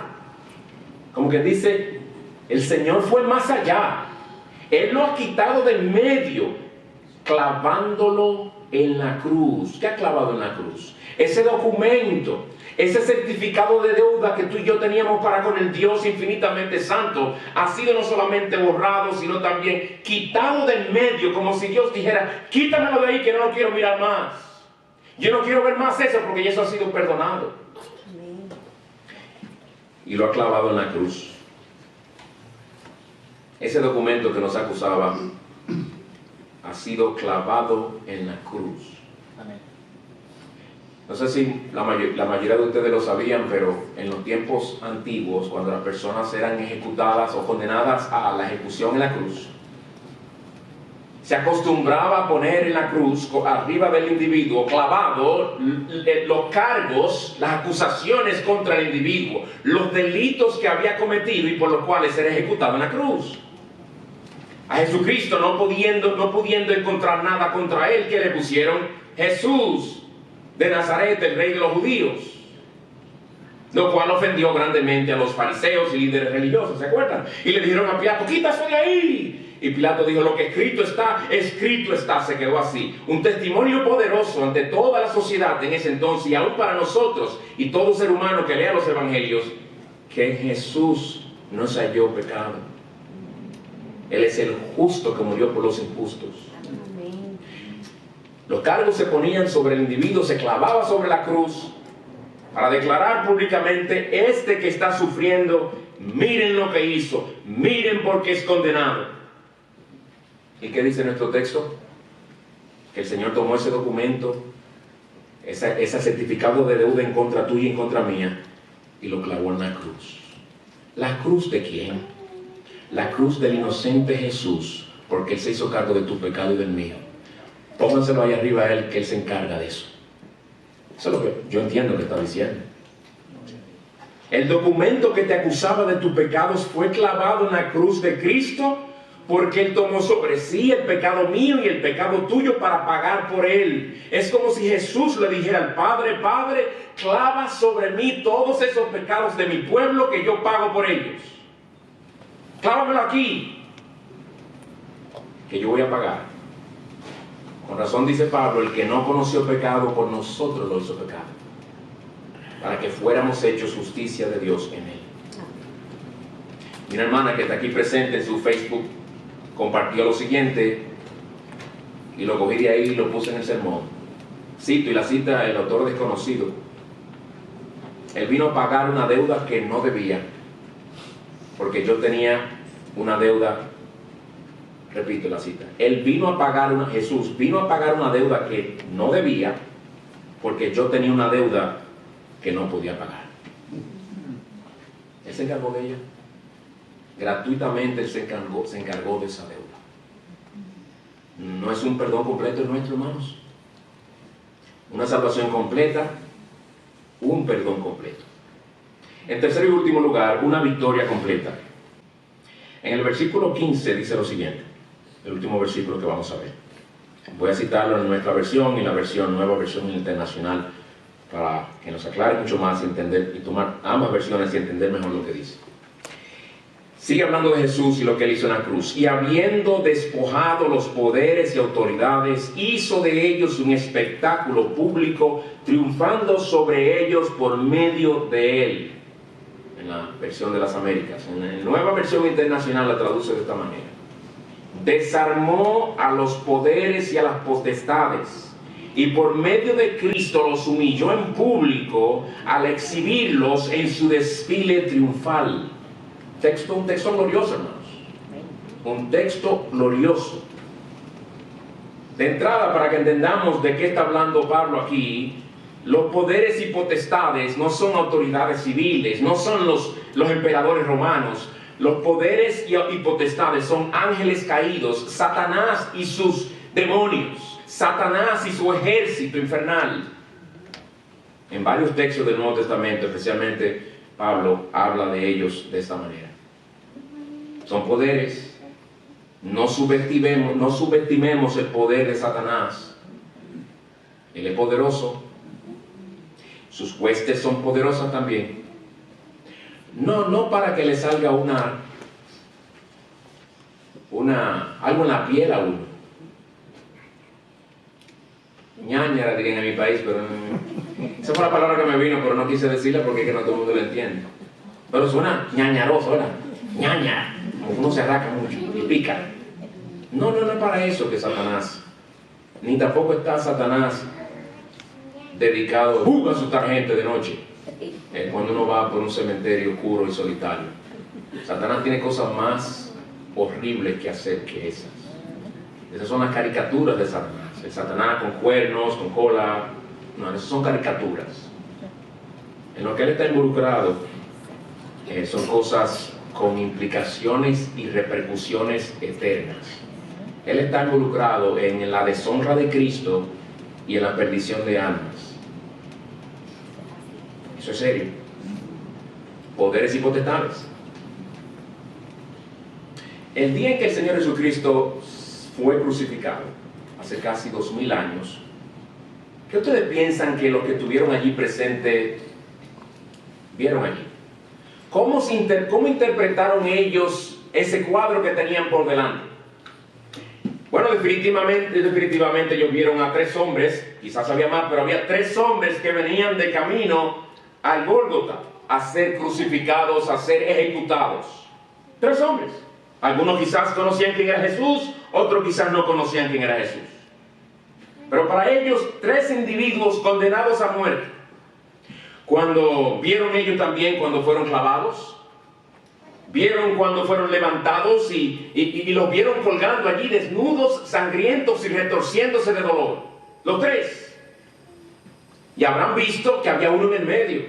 como que dice, el Señor fue más allá. Él lo ha quitado de medio, clavándolo en la cruz. ¿Qué ha clavado en la cruz? Ese documento, ese certificado de deuda que tú y yo teníamos para con el Dios infinitamente santo, ha sido no solamente borrado, sino también quitado del medio, como si Dios dijera, quítamelo de ahí que no lo quiero mirar más. Yo no quiero ver más eso porque ya eso ha sido perdonado. Y lo ha clavado en la cruz. Ese documento que nos acusaba ha sido clavado en la cruz. Amén. No sé si la mayoría de ustedes lo sabían, pero en los tiempos antiguos, cuando las personas eran ejecutadas o condenadas a la ejecución en la cruz, se acostumbraba a poner en la cruz, arriba del individuo, clavado, los cargos, las acusaciones contra el individuo, los delitos que había cometido y por los cuales era ejecutado en la cruz. A Jesucristo, no pudiendo encontrar nada contra él, que le pusieron Jesús de Nazaret, el rey de los judíos, lo cual ofendió grandemente a los fariseos y líderes religiosos, ¿se acuerdan? Y le dijeron a Pilato, quítase de ahí. Y Pilato dijo, lo que escrito está, se quedó así. Un testimonio poderoso ante toda la sociedad en ese entonces, y aún para nosotros y todo ser humano que lea los evangelios, que en Jesús no se halló pecado. Él es el justo que murió por los injustos. Amén. Los cargos se ponían sobre el individuo, se clavaba sobre la cruz para declarar públicamente, este que está sufriendo, miren lo que hizo, miren por qué es condenado. ¿Y qué dice nuestro texto? Que el Señor tomó ese documento, ese certificado de deuda en contra tuya y en contra mía, y lo clavó en la cruz. ¿La cruz de quién? La cruz del inocente Jesús, porque Él se hizo cargo de tu pecado y del mío. Pónganselo ahí arriba a Él, que Él se encarga de eso. Eso es lo que yo entiendo que está diciendo. El documento que te acusaba de tus pecados fue clavado en la cruz de Cristo, porque Él tomó sobre sí el pecado mío y el pecado tuyo para pagar por Él. Es como si Jesús le dijera al Padre: Padre, clava sobre mí todos esos pecados de mi pueblo que yo pago por ellos. Clávamelo aquí, que yo voy a pagar. Con razón dice Pablo: el que no conoció pecado, por nosotros lo hizo pecado, para que fuéramos hechos justicia de Dios en Él. Mi hermana que está aquí presente en su Facebook compartió lo siguiente, y lo cogí de ahí y lo puse en el sermón. Cito, y la cita el autor desconocido: Él vino a pagar una deuda que no debía, porque yo tenía una deuda. Repito la cita: Jesús vino a pagar una deuda que no debía, porque yo tenía una deuda que no podía pagar. Él se encargó de ella. Gratuitamente Él se encargó de esa deuda. No es un perdón completo el nuestro, hermanos. Una salvación completa, un perdón completo. En tercer y último lugar, una victoria completa. En el versículo 15 dice lo siguiente, el último versículo que vamos a ver. Voy a citarlo en nuestra versión y la nueva versión internacional, para que nos aclare mucho más y entender, y tomar ambas versiones y entender mejor lo que dice. Sigue hablando de Jesús y lo que Él hizo en la cruz. Y habiendo despojado los poderes y autoridades, hizo de ellos un espectáculo público, triunfando sobre ellos por medio de Él. En la versión de las Américas. En la nueva versión internacional la traduce de esta manera: desarmó a los poderes y a las potestades, y por medio de Cristo los humilló en público al exhibirlos en su desfile triunfal. Un texto glorioso, hermanos. Un texto glorioso. De entrada, para que entendamos de qué está hablando Pablo aquí, los poderes y potestades no son autoridades civiles, no son los emperadores romanos. Los poderes y potestades son ángeles caídos, Satanás y sus demonios, Satanás y su ejército infernal. En varios textos del Nuevo Testamento, especialmente Pablo, habla de ellos de esta manera. Son poderes. No subestimemos el poder de Satanás. Él es poderoso. Sus huestes son poderosas también. No para que le salga algo en la piel a uno. Ñañara dirían en mi país, pero esa fue la palabra que me vino, pero no quise decirla porque es que no todo el mundo lo entiende. Pero suena ñañaroso, ¿verdad? Ñañara. Uno se arranca mucho y pica. No es para eso que Satanás, ni tampoco está Satanás dedicado a asustar gente de noche, cuando uno va por un cementerio oscuro y solitario. Satanás tiene cosas más horribles que hacer que esas. Esas son las caricaturas de Satanás. El Satanás con cuernos, con cola. No, esas son caricaturas. En lo que él está involucrado son cosas con implicaciones y repercusiones eternas. Él está involucrado en la deshonra de Cristo y en la perdición de almas. Eso es serio. Poderes y potestades. El día en que el Señor Jesucristo fue crucificado, hace casi 2000 años, ¿qué ustedes piensan que los que estuvieron allí presentes vieron allí? ¿Cómo interpretaron ellos ese cuadro que tenían por delante? Bueno, definitivamente ellos vieron a 3 hombres, quizás había más, pero había 3 hombres que venían de camino al Gólgota a ser crucificados, a ser ejecutados. 3 hombres. Algunos quizás conocían quién era Jesús, otros quizás no conocían quién era Jesús. Pero para ellos, 3 individuos condenados a muerte. Cuando vieron ellos también cuando fueron clavados, vieron cuando fueron levantados y los vieron colgando allí desnudos, sangrientos y retorciéndose de dolor. Los 3. Y habrán visto que había uno en el medio,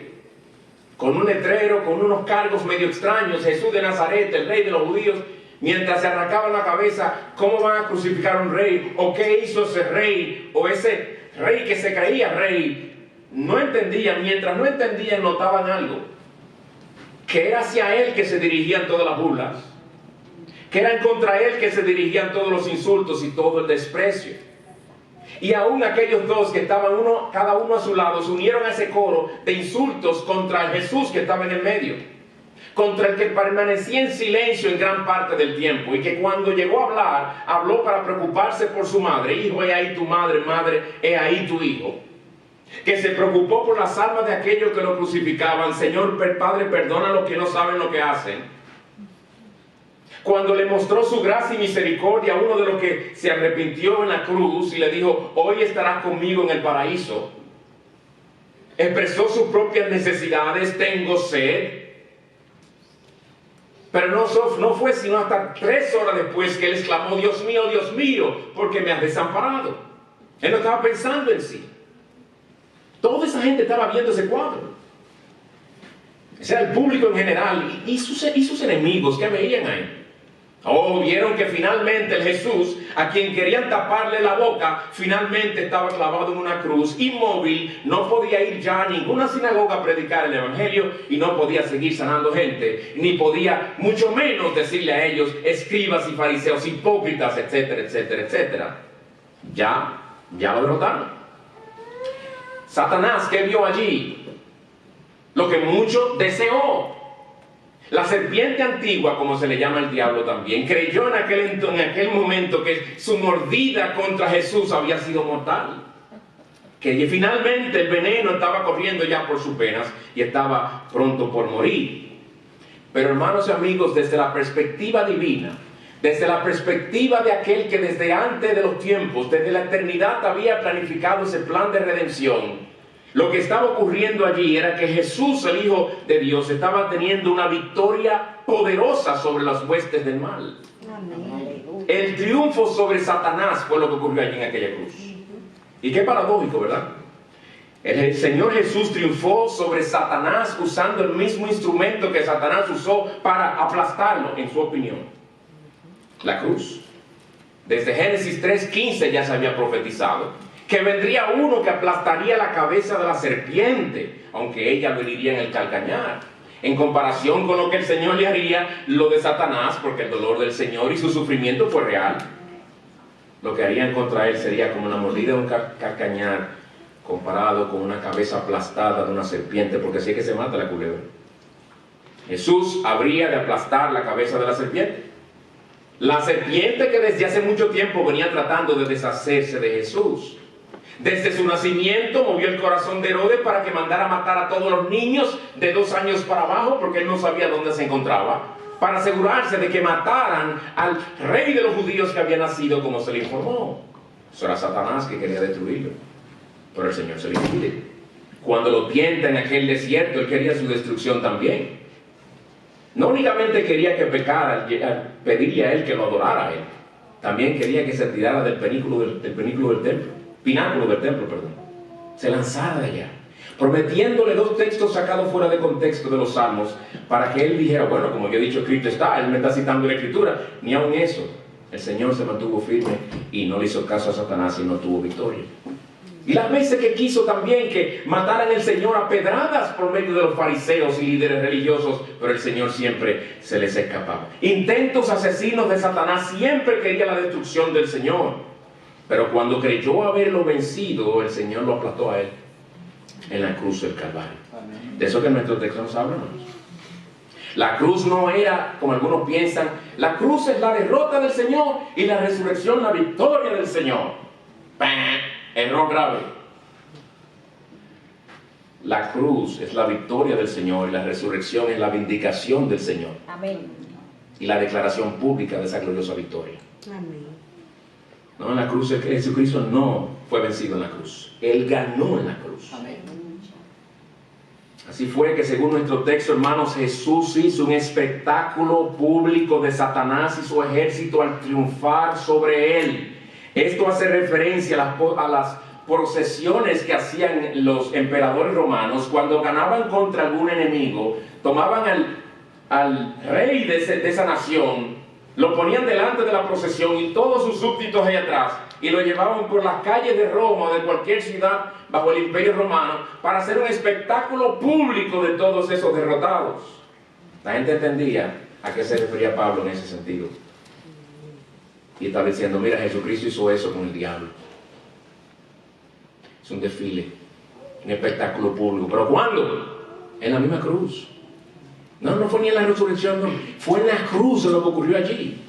con un letrero, con unos cargos medio extraños: Jesús de Nazaret, el rey de los judíos. Mientras se arrancaban la cabeza, ¿cómo van a crucificar a un rey? ¿O qué hizo ese rey? ¿O ese rey que se creía rey? No entendían. Mientras no entendían, notaban algo. que era hacia él que se dirigían todas las burlas, que eran contra él que se dirigían todos los insultos y todo el desprecio. Y aún aquellos dos que estaban cada uno a su lado se unieron a ese coro de insultos contra Jesús que estaba en el medio, contra el que permanecía en silencio en gran parte del tiempo, y que cuando llegó a hablar, habló para preocuparse por su madre. Hijo, he ahí tu madre; madre, he ahí tu hijo. Que se preocupó por las almas de aquellos que lo crucificaban. Señor Padre, perdona los que no saben lo que hacen. Cuando le mostró su gracia y misericordia a uno de los que se arrepintió en la cruz y le dijo: hoy estarás conmigo en el paraíso. Expresó sus propias necesidades: tengo sed. Pero no fue sino hasta 3 horas después que él exclamó: Dios mío, ¿por qué me has desamparado? Él no estaba pensando en sí. Toda esa gente estaba viendo ese cuadro. Ese era el público en general y sus enemigos que veían ahí. Oh, vieron que finalmente el Jesús, a quien querían taparle la boca, finalmente estaba clavado en una cruz, inmóvil. No podía ir ya a ninguna sinagoga a predicar el evangelio, y no podía seguir sanando gente, ni podía mucho menos decirle a ellos: escribas y fariseos hipócritas, etcétera, etcétera, etcétera. Ya lo derrotaron. Satanás, ¿qué vio allí? Lo que mucho deseó. La serpiente antigua, como se le llama al diablo también, creyó en aquel momento que su mordida contra Jesús había sido mortal, que finalmente el veneno estaba corriendo ya por sus venas y estaba pronto por morir. Pero hermanos y amigos, desde la perspectiva divina, desde la perspectiva de aquel que desde antes de los tiempos, desde la eternidad, había planificado ese plan de redención, lo que estaba ocurriendo allí era que Jesús, el Hijo de Dios, estaba teniendo una victoria poderosa sobre las huestes del mal. Amén. El triunfo sobre Satanás fue lo que ocurrió allí en aquella cruz. Y qué paradójico, ¿verdad? El Señor Jesús triunfó sobre Satanás usando el mismo instrumento que Satanás usó para aplastarlo, en su opinión: la cruz. Desde Génesis 3:15 ya se había profetizado que vendría uno que aplastaría la cabeza de la serpiente, aunque ella lo heriría en el calcañar. En comparación con lo que el Señor le haría, lo de Satanás, porque el dolor del Señor y su sufrimiento fue real, lo que harían contra él sería como una mordida de un calcañar comparado con una cabeza aplastada de una serpiente, porque así es que se mata la culebra. Jesús habría de aplastar la cabeza de la serpiente. La serpiente que desde hace mucho tiempo venía tratando de deshacerse de Jesús. Desde su nacimiento movió el corazón de Herodes para que mandara matar a todos los niños de 2 años para abajo, porque él no sabía dónde se encontraba, para asegurarse de que mataran al rey de los judíos que había nacido, como se le informó. Eso era Satanás que quería destruirlo, pero el Señor se lo impide. Cuando lo tienta en aquel desierto, él quería su destrucción también. No únicamente quería que pecara al pedirle a él que lo adorara a él, también quería que se tirara del pináculo del templo, se lanzara de allá, prometiéndole 2 textos sacados fuera de contexto de los salmos, para que él dijera: bueno, como yo he dicho, escrito está, él me está citando la escritura. Ni aun eso, el Señor se mantuvo firme y no le hizo caso a Satanás y no tuvo victoria. Y las veces que quiso también que mataran al Señor a pedradas por medio de los fariseos y líderes religiosos, pero el Señor siempre se les escapaba. Intentos asesinos de Satanás, siempre quería la destrucción del Señor. Pero cuando creyó haberlo vencido, el Señor lo aplastó a él en la cruz del Calvario. Amén. De eso que nuestro texto nos habla, hermanos. La cruz no era, como algunos piensan, la cruz es la derrota del Señor y la resurrección la victoria del Señor. ¡Pam! Error grave. La cruz es la victoria del Señor y la resurrección es la vindicación del Señor. Amén. Y la declaración pública de esa gloriosa victoria. Amén. No, en la cruz Jesucristo no fue vencido en la cruz. Él ganó en la cruz. Amén. Así fue que, según nuestro texto, hermanos, Jesús hizo un espectáculo público de Satanás y su ejército al triunfar sobre él. Esto hace referencia a las procesiones que hacían los emperadores romanos cuando ganaban contra algún enemigo. Tomaban al rey de esa nación, lo ponían delante de la procesión y todos sus súbditos ahí atrás, y lo llevaban por las calles de Roma o de cualquier ciudad bajo el imperio romano para hacer un espectáculo público de todos esos derrotados. La gente entendía a qué se refería Pablo en ese sentido. Y estaba diciendo, mira, Jesucristo hizo eso con el diablo. Es un desfile, un espectáculo público. ¿Pero cuándo? En la misma cruz. No fue ni en la resurrección, no. Fue en la cruz lo que ocurrió allí.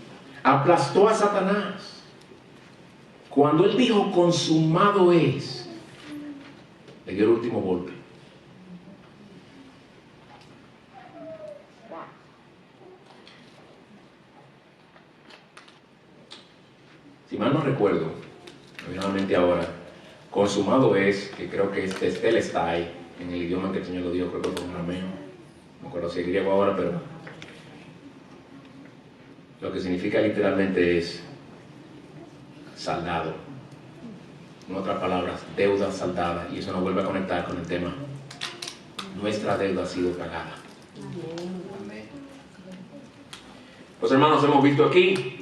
Aplastó a Satanás. Cuando él dijo, consumado es, le dio el último golpe. Si mal no recuerdo, obviamente ahora, consumado es, que creo que es Tetelestai, en el idioma que el Señor lo dio, creo que fue en arameo, no me acuerdo si es griego ahora, pero lo que significa literalmente es saldado. En otras palabras, deuda saldada, y eso nos vuelve a conectar con el tema. Nuestra deuda ha sido pagada. Amén. Pues hermanos, hemos visto aquí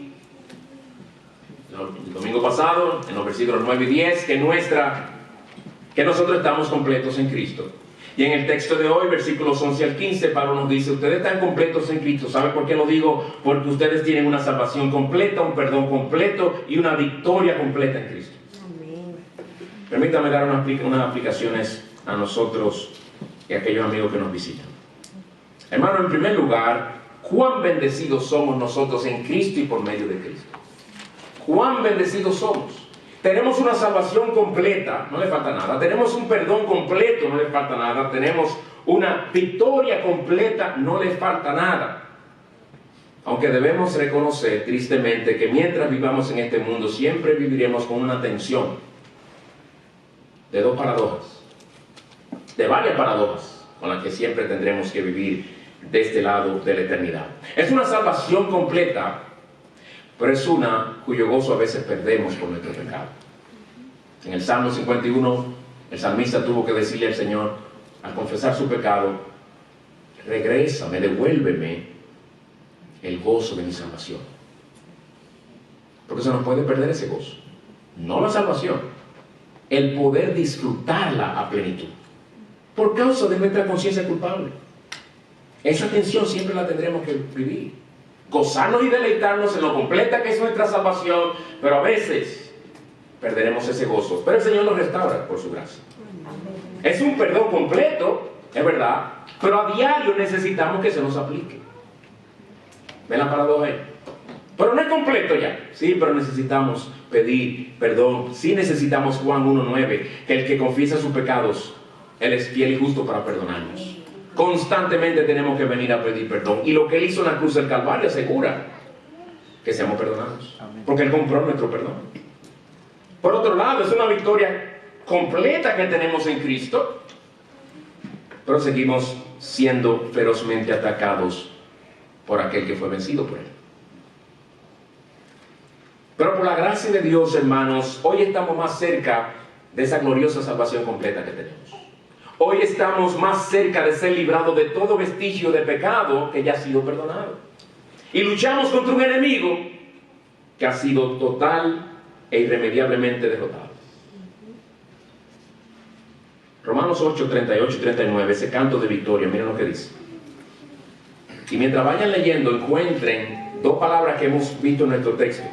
el domingo pasado, en los versículos 9 y 10, que nosotros estamos completos en Cristo. Y en el texto de hoy, versículos 11 al 15, Pablo nos dice, ustedes están completos en Cristo. ¿Sabe por qué lo digo? Porque ustedes tienen una salvación completa, un perdón completo y una victoria completa en Cristo. Amén. Permítame dar unas aplicaciones a nosotros y a aquellos amigos que nos visitan. Hermano, en primer lugar, cuán bendecidos somos nosotros en Cristo y por medio de Cristo. Cuán bendecidos somos. Tenemos una salvación completa, no le falta nada. Tenemos un perdón completo, no le falta nada. Tenemos una victoria completa, no le falta nada. Aunque debemos reconocer tristemente que mientras vivamos en este mundo siempre viviremos con una tensión de dos paradojas, de varias paradojas con las que siempre tendremos que vivir de este lado de la eternidad. Es una salvación completa, pero es una cuyo gozo a veces perdemos por nuestro pecado. En el Salmo 51, el salmista tuvo que decirle al Señor, al confesar su pecado, regrésame, devuélveme el gozo de mi salvación. Porque se nos puede perder ese gozo. No la salvación, el poder disfrutarla a plenitud. Por causa de nuestra conciencia culpable. Esa tensión siempre la tendremos que vivir. Gozarnos y deleitarnos en lo completa que es nuestra salvación, pero a veces perderemos ese gozo. Pero el Señor lo restaura por su gracia. Es un perdón completo, es verdad, pero a diario necesitamos que se nos aplique. ¿Ven la paradoja ahí? Pero no es completo ya. Sí, pero necesitamos pedir perdón. Sí necesitamos Juan 1:9, que el que confiesa sus pecados, Él es fiel y justo para perdonarnos. Constantemente tenemos que venir a pedir perdón. Y lo que Él hizo en la cruz del Calvario asegura que seamos perdonados. Porque Él compró nuestro perdón. Por otro lado, es una victoria completa que tenemos en Cristo. Pero seguimos siendo ferozmente atacados por aquel que fue vencido por Él. Pero por la gracia de Dios, hermanos, hoy estamos más cerca de esa gloriosa salvación completa que tenemos. Hoy estamos más cerca de ser librados de todo vestigio de pecado que ya ha sido perdonado. Y luchamos contra un enemigo que ha sido total e irremediablemente derrotado. Romanos 8, 38 y 39, ese canto de victoria, miren lo que dice. Y mientras vayan leyendo, encuentren dos palabras que hemos visto en nuestro texto.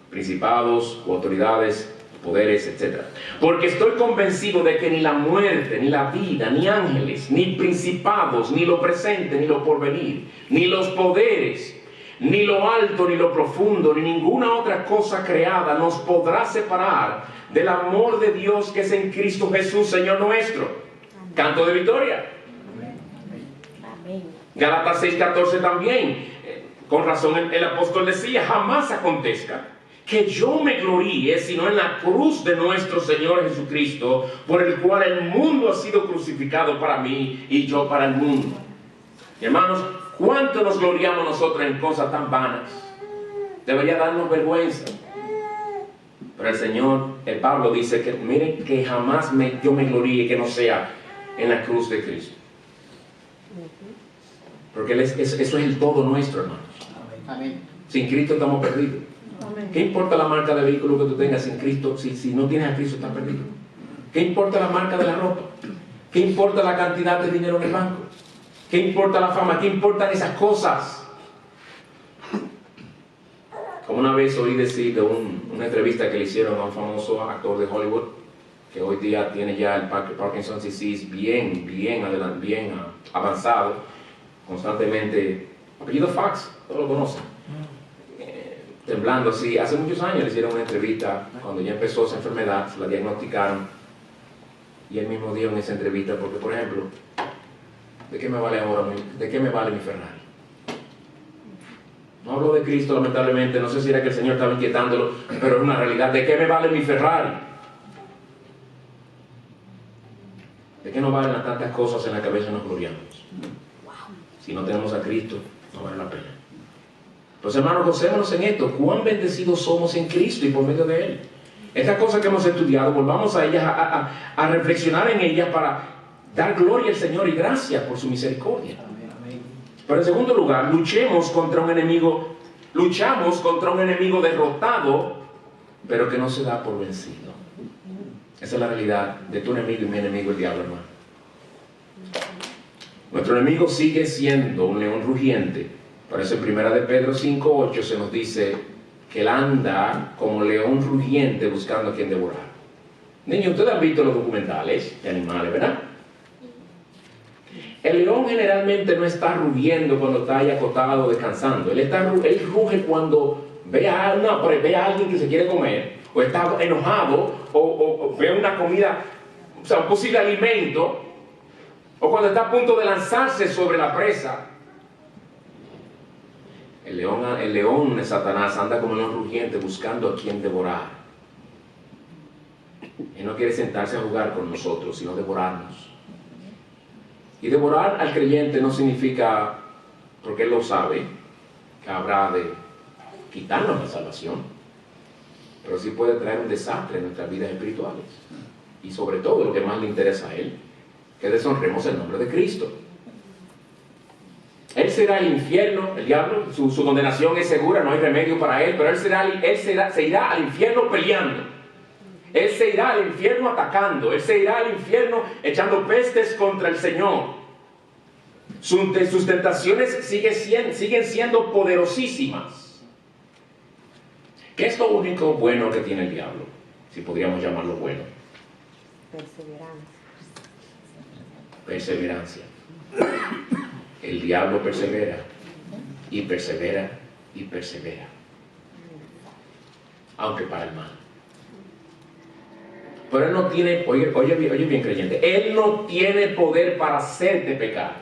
Principados o autoridades, poderes, etc. Porque estoy convencido de que ni la muerte, ni la vida, ni ángeles, ni principados, ni lo presente, ni lo porvenir, ni los poderes, ni lo alto, ni lo profundo, ni ninguna otra cosa creada nos podrá separar del amor de Dios que es en Cristo Jesús, Señor nuestro. Canto de victoria. Gálatas 6:14 también. Con razón el apóstol decía, jamás acontezca que yo me gloríe, sino en la cruz de nuestro Señor Jesucristo, por el cual el mundo ha sido crucificado para mí y yo para el mundo. Y hermanos, ¿cuánto nos gloriamos nosotros en cosas tan vanas? Debería darnos vergüenza. Pero el Señor, el Pablo dice que miren que jamás yo me gloríe que no sea en la cruz de Cristo. Porque eso es el todo nuestro, hermanos. Amén. Sin Cristo estamos perdidos. Amén. ¿Qué importa la marca de vehículo que tú tengas sin Cristo? Si no tienes a Cristo, estás perdido. ¿Qué importa la marca de la ropa? ¿Qué importa la cantidad de dinero en el banco? ¿Qué importa la fama? ¿Qué importan esas cosas? Como una vez oí decir de una entrevista que le hicieron a un famoso actor de Hollywood, que hoy día tiene ya el Parkinson's disease bien avanzado, constantemente, apellido Fox, todos lo conocen, temblando así. Hace muchos años le hicieron una entrevista, cuando ya empezó esa enfermedad, se la diagnosticaron, y él mismo dio en esa entrevista, porque por ejemplo, ¿de qué me vale mi Ferrari? No hablo de Cristo, lamentablemente, no sé si era que el Señor estaba inquietándolo, pero es una realidad. ¿De qué me vale mi Ferrari? ¿De qué nos valen las tantas cosas en la cabeza y nos gloriamos? Si no tenemos a Cristo, no vale la pena. Pues hermanos, gocémonos en esto. Cuán bendecidos somos en Cristo y por medio de Él. Estas cosas que hemos estudiado, volvamos a ellas, a reflexionar en ellas para dar gloria al Señor y gracias por su misericordia. Pero en segundo lugar, luchamos contra un enemigo derrotado, pero que no se da por vencido. Esa es la realidad de tu enemigo y mi enemigo, el diablo, hermano. Nuestro enemigo sigue siendo un león rugiente. Por eso en 1 de Pedro 5:8 se nos dice que él anda como león rugiente buscando a quien devorar. Niños, ustedes han visto los documentales de animales, ¿verdad? El león generalmente no está rugiendo cuando está ahí acostado descansando. Él ruge cuando ve a alguien que se quiere comer, o está enojado, o ve una comida, o sea, un posible alimento, o cuando está a punto de lanzarse sobre la presa. El león de Satanás anda como un león rugiente buscando a quien devorar. Él no quiere sentarse a jugar con nosotros, sino devorarnos. Y devorar al creyente no significa, porque él lo sabe, que habrá de quitarnos la salvación, pero sí puede traer un desastre en nuestras vidas espirituales. Y sobre todo, lo que más le interesa a él, que deshonremos el nombre de Cristo. Él será el infierno, el diablo, su condenación es segura, no hay remedio para él, pero se irá al infierno peleando. Él se irá al infierno atacando, él se irá al infierno echando pestes contra el Señor. Sus tentaciones siguen siendo poderosísimas. ¿Qué es lo único bueno que tiene el diablo? Si podríamos llamarlo bueno. Perseverancia. El diablo persevera y persevera y persevera, aunque para el mal. Pero él no tiene, oye bien creyente, él no tiene poder para hacerte pecar.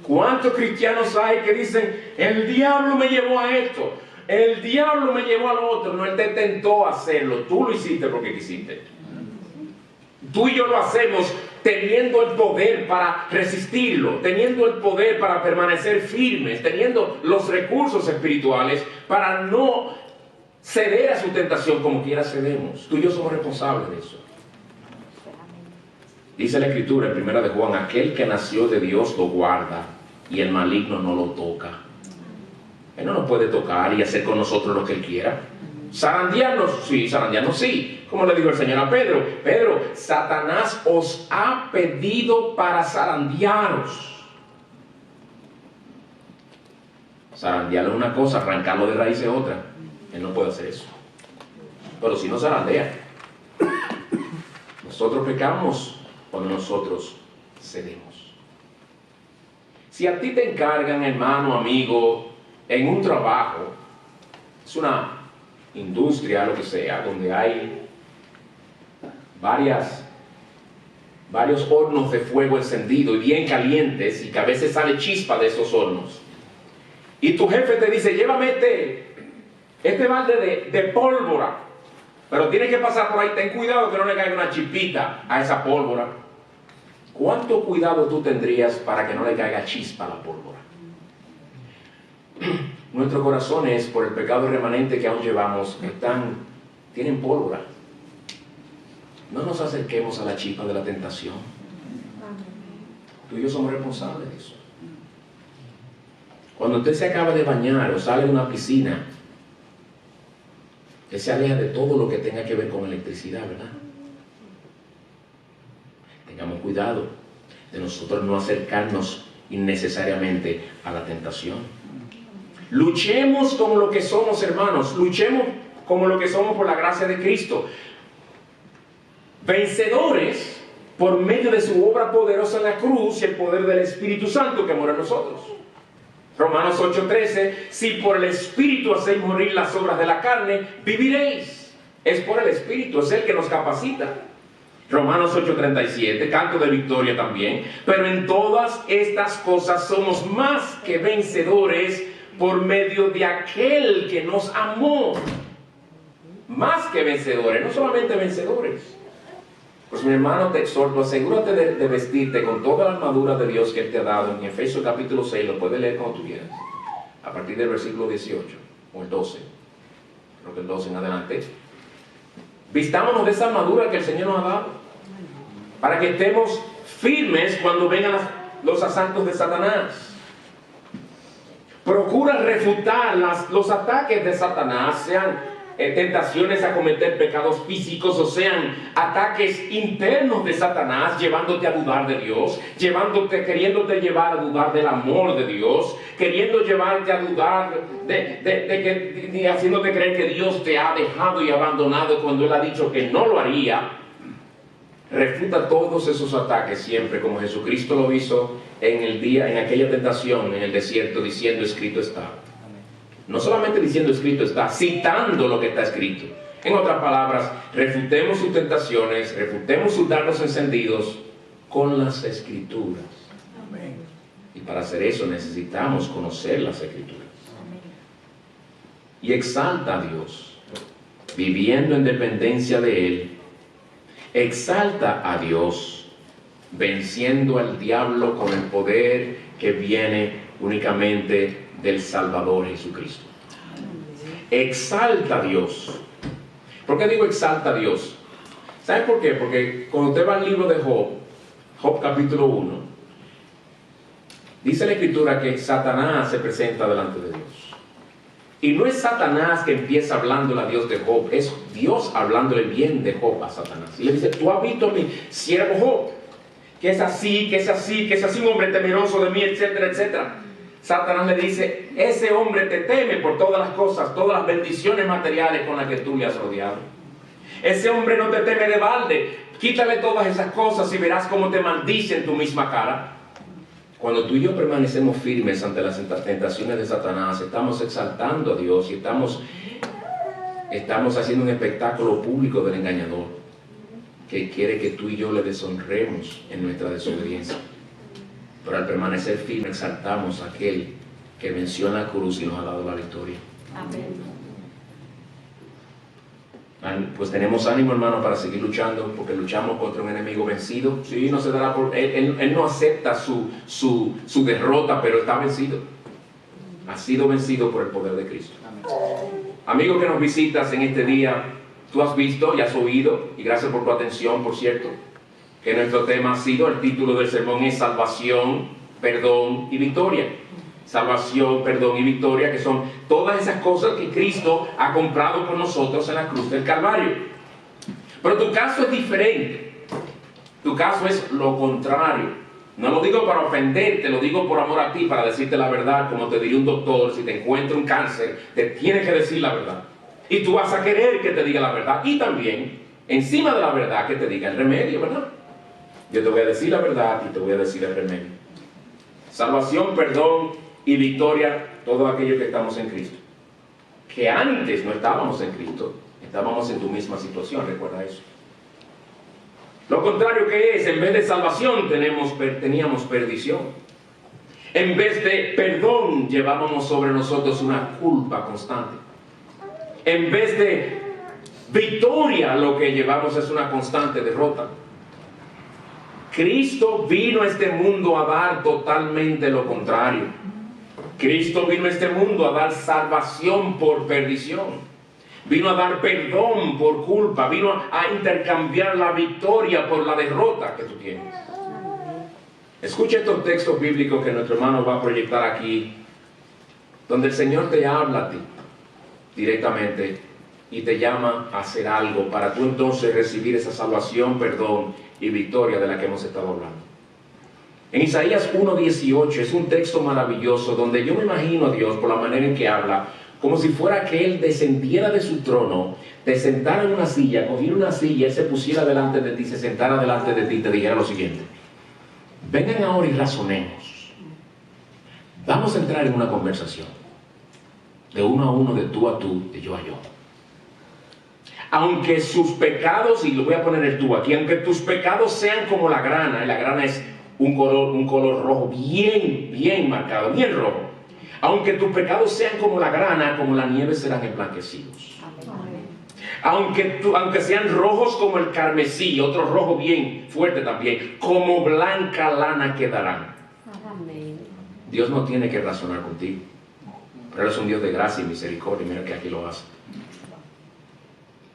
¿Cuántos cristianos hay que dicen, el diablo me llevó a esto, el diablo me llevó a lo otro? No, él te tentó a hacerlo, tú lo hiciste porque quisiste. Tú y yo lo hacemos teniendo el poder para resistirlo, teniendo el poder para permanecer firmes, teniendo los recursos espirituales para no ceder a su tentación como quiera cedemos. Tú y yo somos responsables de eso. Dice la Escritura en 1 de Juan, aquel que nació de Dios lo guarda y el maligno no lo toca. Él no nos puede tocar y hacer con nosotros lo que él quiera. Zarandearnos sí. Como le dijo el Señor a Pedro, Satanás os ha pedido para zarandearos. Zarandearlo es una cosa, arrancarlo de raíz es otra. Él no puede hacer eso. Pero si no zarandea. Nosotros pecamos cuando nosotros cedemos. Si a ti te encargan, hermano, amigo, en un trabajo, es una industria, lo que sea, donde hay varios hornos de fuego encendidos y bien calientes, y que a veces sale chispa de esos hornos, y tu jefe te dice, llévame este balde de pólvora, pero tienes que pasar por ahí, ten cuidado que no le caiga una chispita a esa pólvora. ¿Cuánto cuidado tú tendrías para que no le caiga chispa a la pólvora? Nuestros corazones, por el pecado remanente que aún llevamos, tienen pólvora. No nos acerquemos a la chispa de la tentación. Tú y yo somos responsables de eso. Cuando usted se acaba de bañar o sale de una piscina, usted se aleja de todo lo que tenga que ver con electricidad, ¿verdad? Tengamos cuidado de nosotros no acercarnos innecesariamente a la tentación. Luchemos como lo que somos, hermanos. Luchemos como lo que somos por la gracia de Cristo. Vencedores por medio de su obra poderosa en la cruz y el poder del Espíritu Santo que mora en nosotros. Romanos 8:13, si por el Espíritu hacéis morir las obras de la carne, viviréis. Es por el Espíritu, es el que nos capacita. Romanos 8:37, canto de victoria también. Pero en todas estas cosas somos más que vencedores por medio de aquel que nos amó. Más que vencedores, no solamente vencedores. Pues mi hermano, te exhorto, asegúrate de vestirte con toda la armadura de Dios que Él te ha dado. En Efesios capítulo 6, lo puedes leer cuando tú quieras, a partir del versículo 18 o el 12, creo que el 12 en adelante. Vistámonos de esa armadura que el Señor nos ha dado, para que estemos firmes cuando vengan los asaltos de Satanás. Procura refutar los ataques de Satanás, sean tentaciones a cometer pecados físicos o sean ataques internos de Satanás, llevándote a dudar de Dios, queriéndote llevar a dudar del amor de Dios, queriendo llevarte a dudar haciéndote creer que Dios te ha dejado y abandonado cuando Él ha dicho que no lo haría. Refuta todos esos ataques siempre, como Jesucristo lo hizo en aquella tentación en el desierto, diciendo: escrito está. No solamente diciendo escrito está, citando lo que está escrito. En otras palabras, refutemos sus tentaciones, refutemos sus dardos encendidos con las Escrituras. Amén. Y para hacer eso necesitamos conocer las Escrituras. Amén. Y exalta a Dios, viviendo en dependencia de Él. Exalta a Dios, venciendo al diablo con el poder que viene únicamente del Salvador Jesucristo. Exalta a Dios. ¿Por qué digo exalta a Dios? ¿Saben por qué? Porque cuando usted va al libro de Job capítulo 1, dice la Escritura que Satanás se presenta delante de Dios. Y no es Satanás que empieza hablándole a Dios de Job, es Dios hablándole bien de Job a Satanás. Y le dice: tú has visto a mi siervo Job, que es así, un hombre temeroso de mí, etcétera, etcétera. Satanás le dice: ese hombre te teme por todas las cosas, todas las bendiciones materiales con las que tú le has rodeado. Ese hombre no te teme de balde. Quítale todas esas cosas y verás cómo te maldice en tu misma cara. Cuando tú y yo permanecemos firmes ante las tentaciones de Satanás, estamos exaltando a Dios y estamos haciendo un espectáculo público del engañador, que quiere que tú y yo le deshonremos en nuestra desobediencia. Pero al permanecer firme, exaltamos a aquel que venció en la cruz y nos ha dado la victoria. Amén. Pues tenemos ánimo, hermano, para seguir luchando, porque luchamos contra un enemigo vencido. Sí, no se dará él no acepta su derrota, pero está vencido. Ha sido vencido por el poder de Cristo. Amén. Amigo que nos visitas en este día, tú has visto y has oído, y gracias por tu atención, por cierto, que nuestro tema ha sido, el título del sermón es salvación, perdón y victoria. Salvación, perdón y victoria, que son todas esas cosas que Cristo ha comprado por nosotros en la cruz del Calvario. Pero tu caso es diferente. Tu caso es lo contrario. No lo digo para ofenderte, lo digo por amor a ti, para decirte la verdad, como te diría un doctor: si te encuentra un cáncer, te tiene que decir la verdad. Y tú vas a querer que te diga la verdad. Y también, encima de la verdad, que te diga el remedio, ¿verdad? Yo te voy a decir la verdad y te voy a decir el remedio. Salvación, perdón y victoria, todo aquello que estamos en Cristo. Que antes no estábamos en Cristo, estábamos en tu misma situación, recuerda eso. Lo contrario que es, en vez de salvación teníamos perdición. En vez de perdón llevábamos sobre nosotros una culpa constante. En vez de victoria lo que llevamos es una constante derrota. Cristo vino a este mundo a dar totalmente lo contrario. Cristo vino a este mundo a dar salvación por perdición. Vino a dar perdón por culpa. Vino a intercambiar la victoria por la derrota que tú tienes. Escucha estos textos bíblicos que nuestro hermano va a proyectar aquí, donde el Señor te habla a ti directamente y te llama a hacer algo para tú entonces recibir esa salvación, perdón y victoria de la que hemos estado hablando. En Isaías 1:18 es un texto maravilloso donde yo me imagino a Dios por la manera en que habla, como si fuera que Él descendiera de su trono, te sentara en una silla, cogiera una silla, Él se pusiera delante de ti, se sentara delante de ti y te dijera lo siguiente: vengan ahora y razonemos. Vamos a entrar en una conversación, de uno a uno, de tú a tú, de yo a yo. Aunque sus pecados, y lo voy a poner el tú aquí, aunque tus pecados sean como la grana, y la grana es un color rojo bien marcado, bien rojo. Aunque tus pecados sean como la grana, como la nieve serán emblanquecidos. Aunque sean rojos como el carmesí, otro rojo bien fuerte también, como blanca lana quedarán. Dios no tiene que razonar contigo, pero Él es un Dios de gracia y misericordia. Mira que aquí lo hace.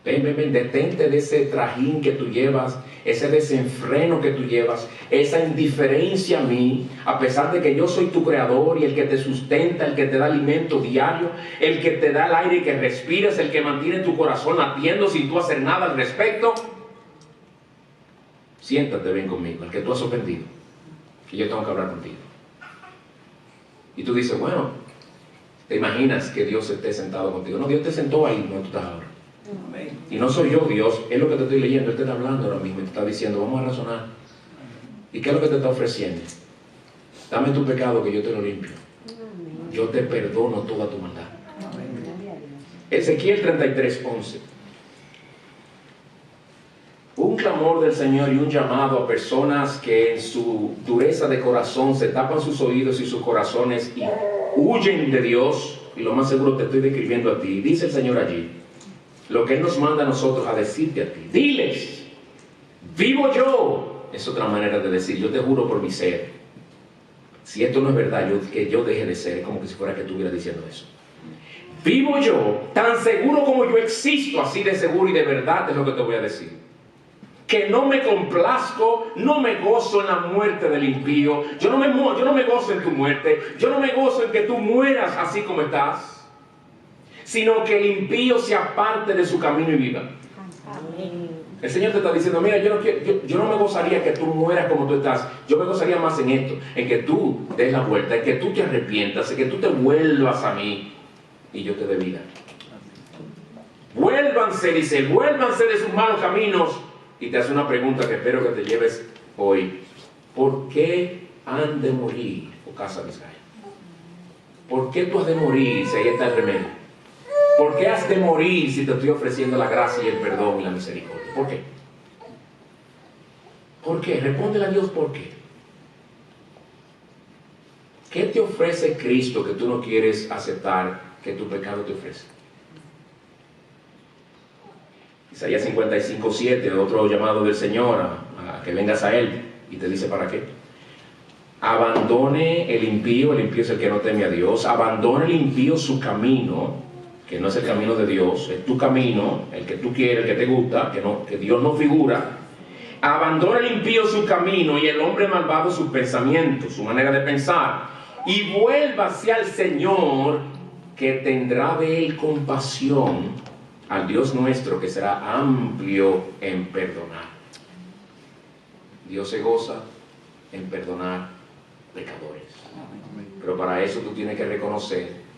Ven, detente de ese trajín que tú llevas, ese desenfreno que tú llevas, esa indiferencia a mí, a pesar de que yo soy tu creador y el que te sustenta, el que te da alimento diario, el que te da el aire que respiras, el que mantiene tu corazón latiendo sin tú hacer nada al respecto. Siéntate, ven conmigo, el que tú has ofendido, que yo tengo que hablar contigo. Y tú dices, bueno, ¿te imaginas que Dios esté sentado contigo? No, Dios te sentó ahí donde tú estás ahora. Y no soy yo Dios, es lo que te estoy leyendo. Él te está hablando ahora mismo y te está diciendo, vamos a razonar. ¿Y qué es lo que te está ofreciendo? Dame tu pecado que yo te lo limpio. Yo te perdono toda tu maldad. Ezequiel 33:11. Un clamor del Señor y un llamado a personas que en su dureza de corazón se tapan sus oídos y sus corazones y huyen de Dios. Y lo más seguro te estoy describiendo a ti. Dice el Señor allí lo que Él nos manda a nosotros a decirte a ti. Diles, vivo yo. Es otra manera de decir, yo te juro por mi ser. Si esto no es verdad, que yo deje de ser, es como que si fuera que estuviera diciendo eso. Vivo yo, tan seguro como yo existo, así de seguro y de verdad es lo que te voy a decir. Que no me complazco, no me gozo en la muerte del impío. Yo no me gozo en tu muerte. Yo no me gozo en que tú mueras así como estás, sino que el impío se aparte de su camino y viva. El Señor te está diciendo, mira, yo no me gozaría que tú mueras como tú estás. Yo me gozaría más en esto, en que tú des la vuelta, en que tú te arrepientas, en que tú te vuelvas a mí y yo te dé vida. Vuélvanse, dice, vuélvanse de sus malos caminos. Y te hace una pregunta que espero que te lleves hoy. ¿Por qué han de morir, oh casa de Israel? ¿Por qué tú has de morir si ahí está el remedio? ¿Por qué has de morir si te estoy ofreciendo la gracia y el perdón y la misericordia? ¿Por qué? ¿Por qué? Respóndele a Dios por qué. ¿Qué te ofrece Cristo que tú no quieres aceptar que tu pecado te ofrece? Isaías 55:7, otro llamado del Señor a que vengas a Él. Y te dice, ¿para qué? Abandone el impío es el que no teme a Dios. Abandone el impío su camino, que no es el camino de Dios, es tu camino, el que tú quieres, el que te gusta, que Dios no figura. Abandona el impío su camino y el hombre malvado sus pensamientos, su manera de pensar, y vuélvase al Señor, que tendrá de él compasión, al Dios nuestro, que será amplio en perdonar. Dios se goza en perdonar pecadores. Pero para eso tú tienes que reconocer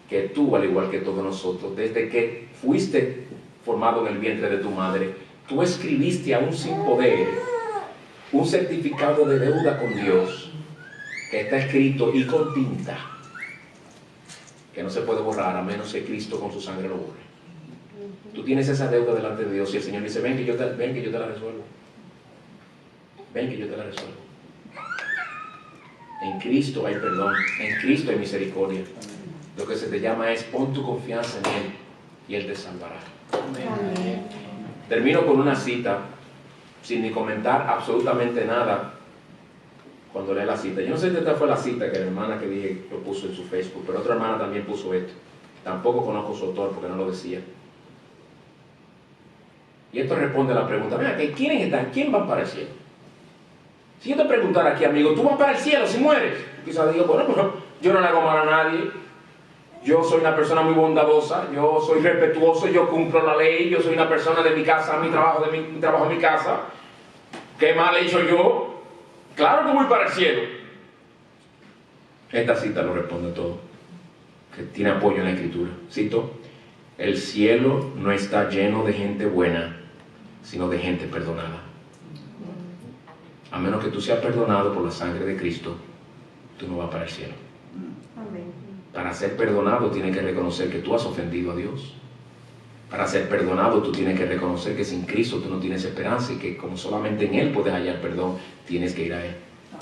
que tú, al igual que todos nosotros, desde que fuiste formado en el vientre de tu madre, tú escribiste aún sin poder un certificado de deuda con Dios que está escrito y con tinta, que no se puede borrar a menos que Cristo con su sangre lo borre. Tú tienes esa deuda delante de Dios y el Señor dice, ven que yo te la resuelvo. Ven que yo te la resuelvo. En Cristo hay perdón, en Cristo hay misericordia. Lo que se te llama es pon tu confianza en Él y Él te salvará. Amén. Termino con una cita, sin ni comentar absolutamente nada cuando lea la cita. Yo no sé si esta fue la cita que la hermana que dije lo puso en su Facebook, pero otra hermana también puso esto. Tampoco conozco su autor porque no lo decía. Y esto responde a la pregunta, mira, ¿quiénes están? ¿Quién va para el cielo? Si yo te preguntara aquí, amigo, ¿tú vas para el cielo si mueres? Quizás digo, bueno, pues yo no le hago mal a nadie. Yo soy una persona muy bondadosa, yo soy respetuoso, yo cumplo la ley, yo soy una persona de mi casa, mi trabajo a mi casa. ¿Qué mal he hecho yo? Claro que voy para el cielo. Esta cita lo responde todo, que tiene apoyo en la Escritura. Cito: el cielo no está lleno de gente buena, sino de gente perdonada. A menos que tú seas perdonado por la sangre de Cristo, tú no vas para el cielo. Amén. Para ser perdonado tienes que reconocer que tú has ofendido a Dios. Para ser perdonado tú tienes que reconocer que sin Cristo tú no tienes esperanza y que como solamente en Él puedes hallar perdón, tienes que ir a Él.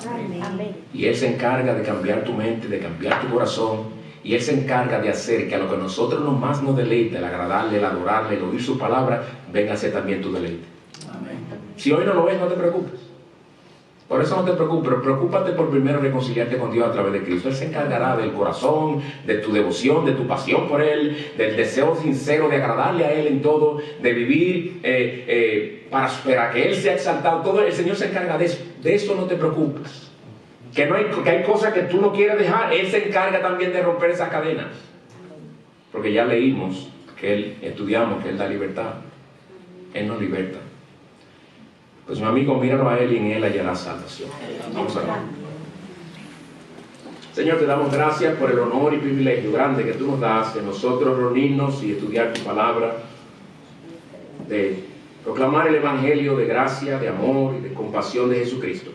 Amén. Amén. Y Él se encarga de cambiar tu mente, de cambiar tu corazón, y Él se encarga de hacer que a lo que a nosotros más nos deleita, el agradarle, el adorarle, el oír su palabra, venga a ser también tu deleite. Amén. Si hoy no lo ves, no te preocupes. Por eso no te preocupes, pero preocúpate por primero reconciliarte con Dios a través de Cristo. Él se encargará del corazón, de tu devoción, de tu pasión por Él, del deseo sincero de agradarle a Él en todo, de vivir para que Él sea exaltado. Todo el Señor se encarga de eso. De eso no te preocupes. Que hay cosas que tú no quieres dejar. Él se encarga también de romper esas cadenas. Porque ya leímos estudiamos que Él da libertad. Él nos liberta. Pues mi amigo, míralo a Él y en Él hallará salvación. Vamos a orar. Señor, te damos gracias por el honor y privilegio grande que tú nos das de nosotros reunirnos y estudiar tu palabra, de proclamar el evangelio de gracia, de amor y de compasión de Jesucristo.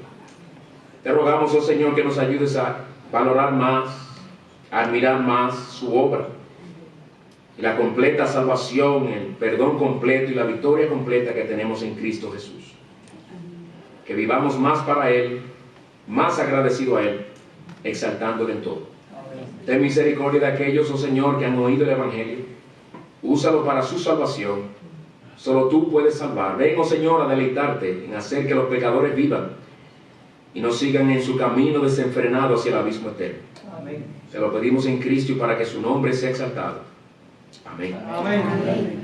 Te rogamos, oh Señor, que nos ayudes a valorar más, a admirar más su obra y la completa salvación, el perdón completo y la victoria completa que tenemos en Cristo Jesús. Que vivamos más para Él, más agradecido a Él, exaltándole en todo. Ten misericordia de aquellos, oh Señor, que han oído el evangelio. Úsalo para su salvación. Solo tú puedes salvar. Ven, oh Señor, a deleitarte en hacer que los pecadores vivan y no sigan en su camino desenfrenado hacia el abismo eterno. Amén. Te lo pedimos en Cristo y para que su nombre sea exaltado. Amén. Amén.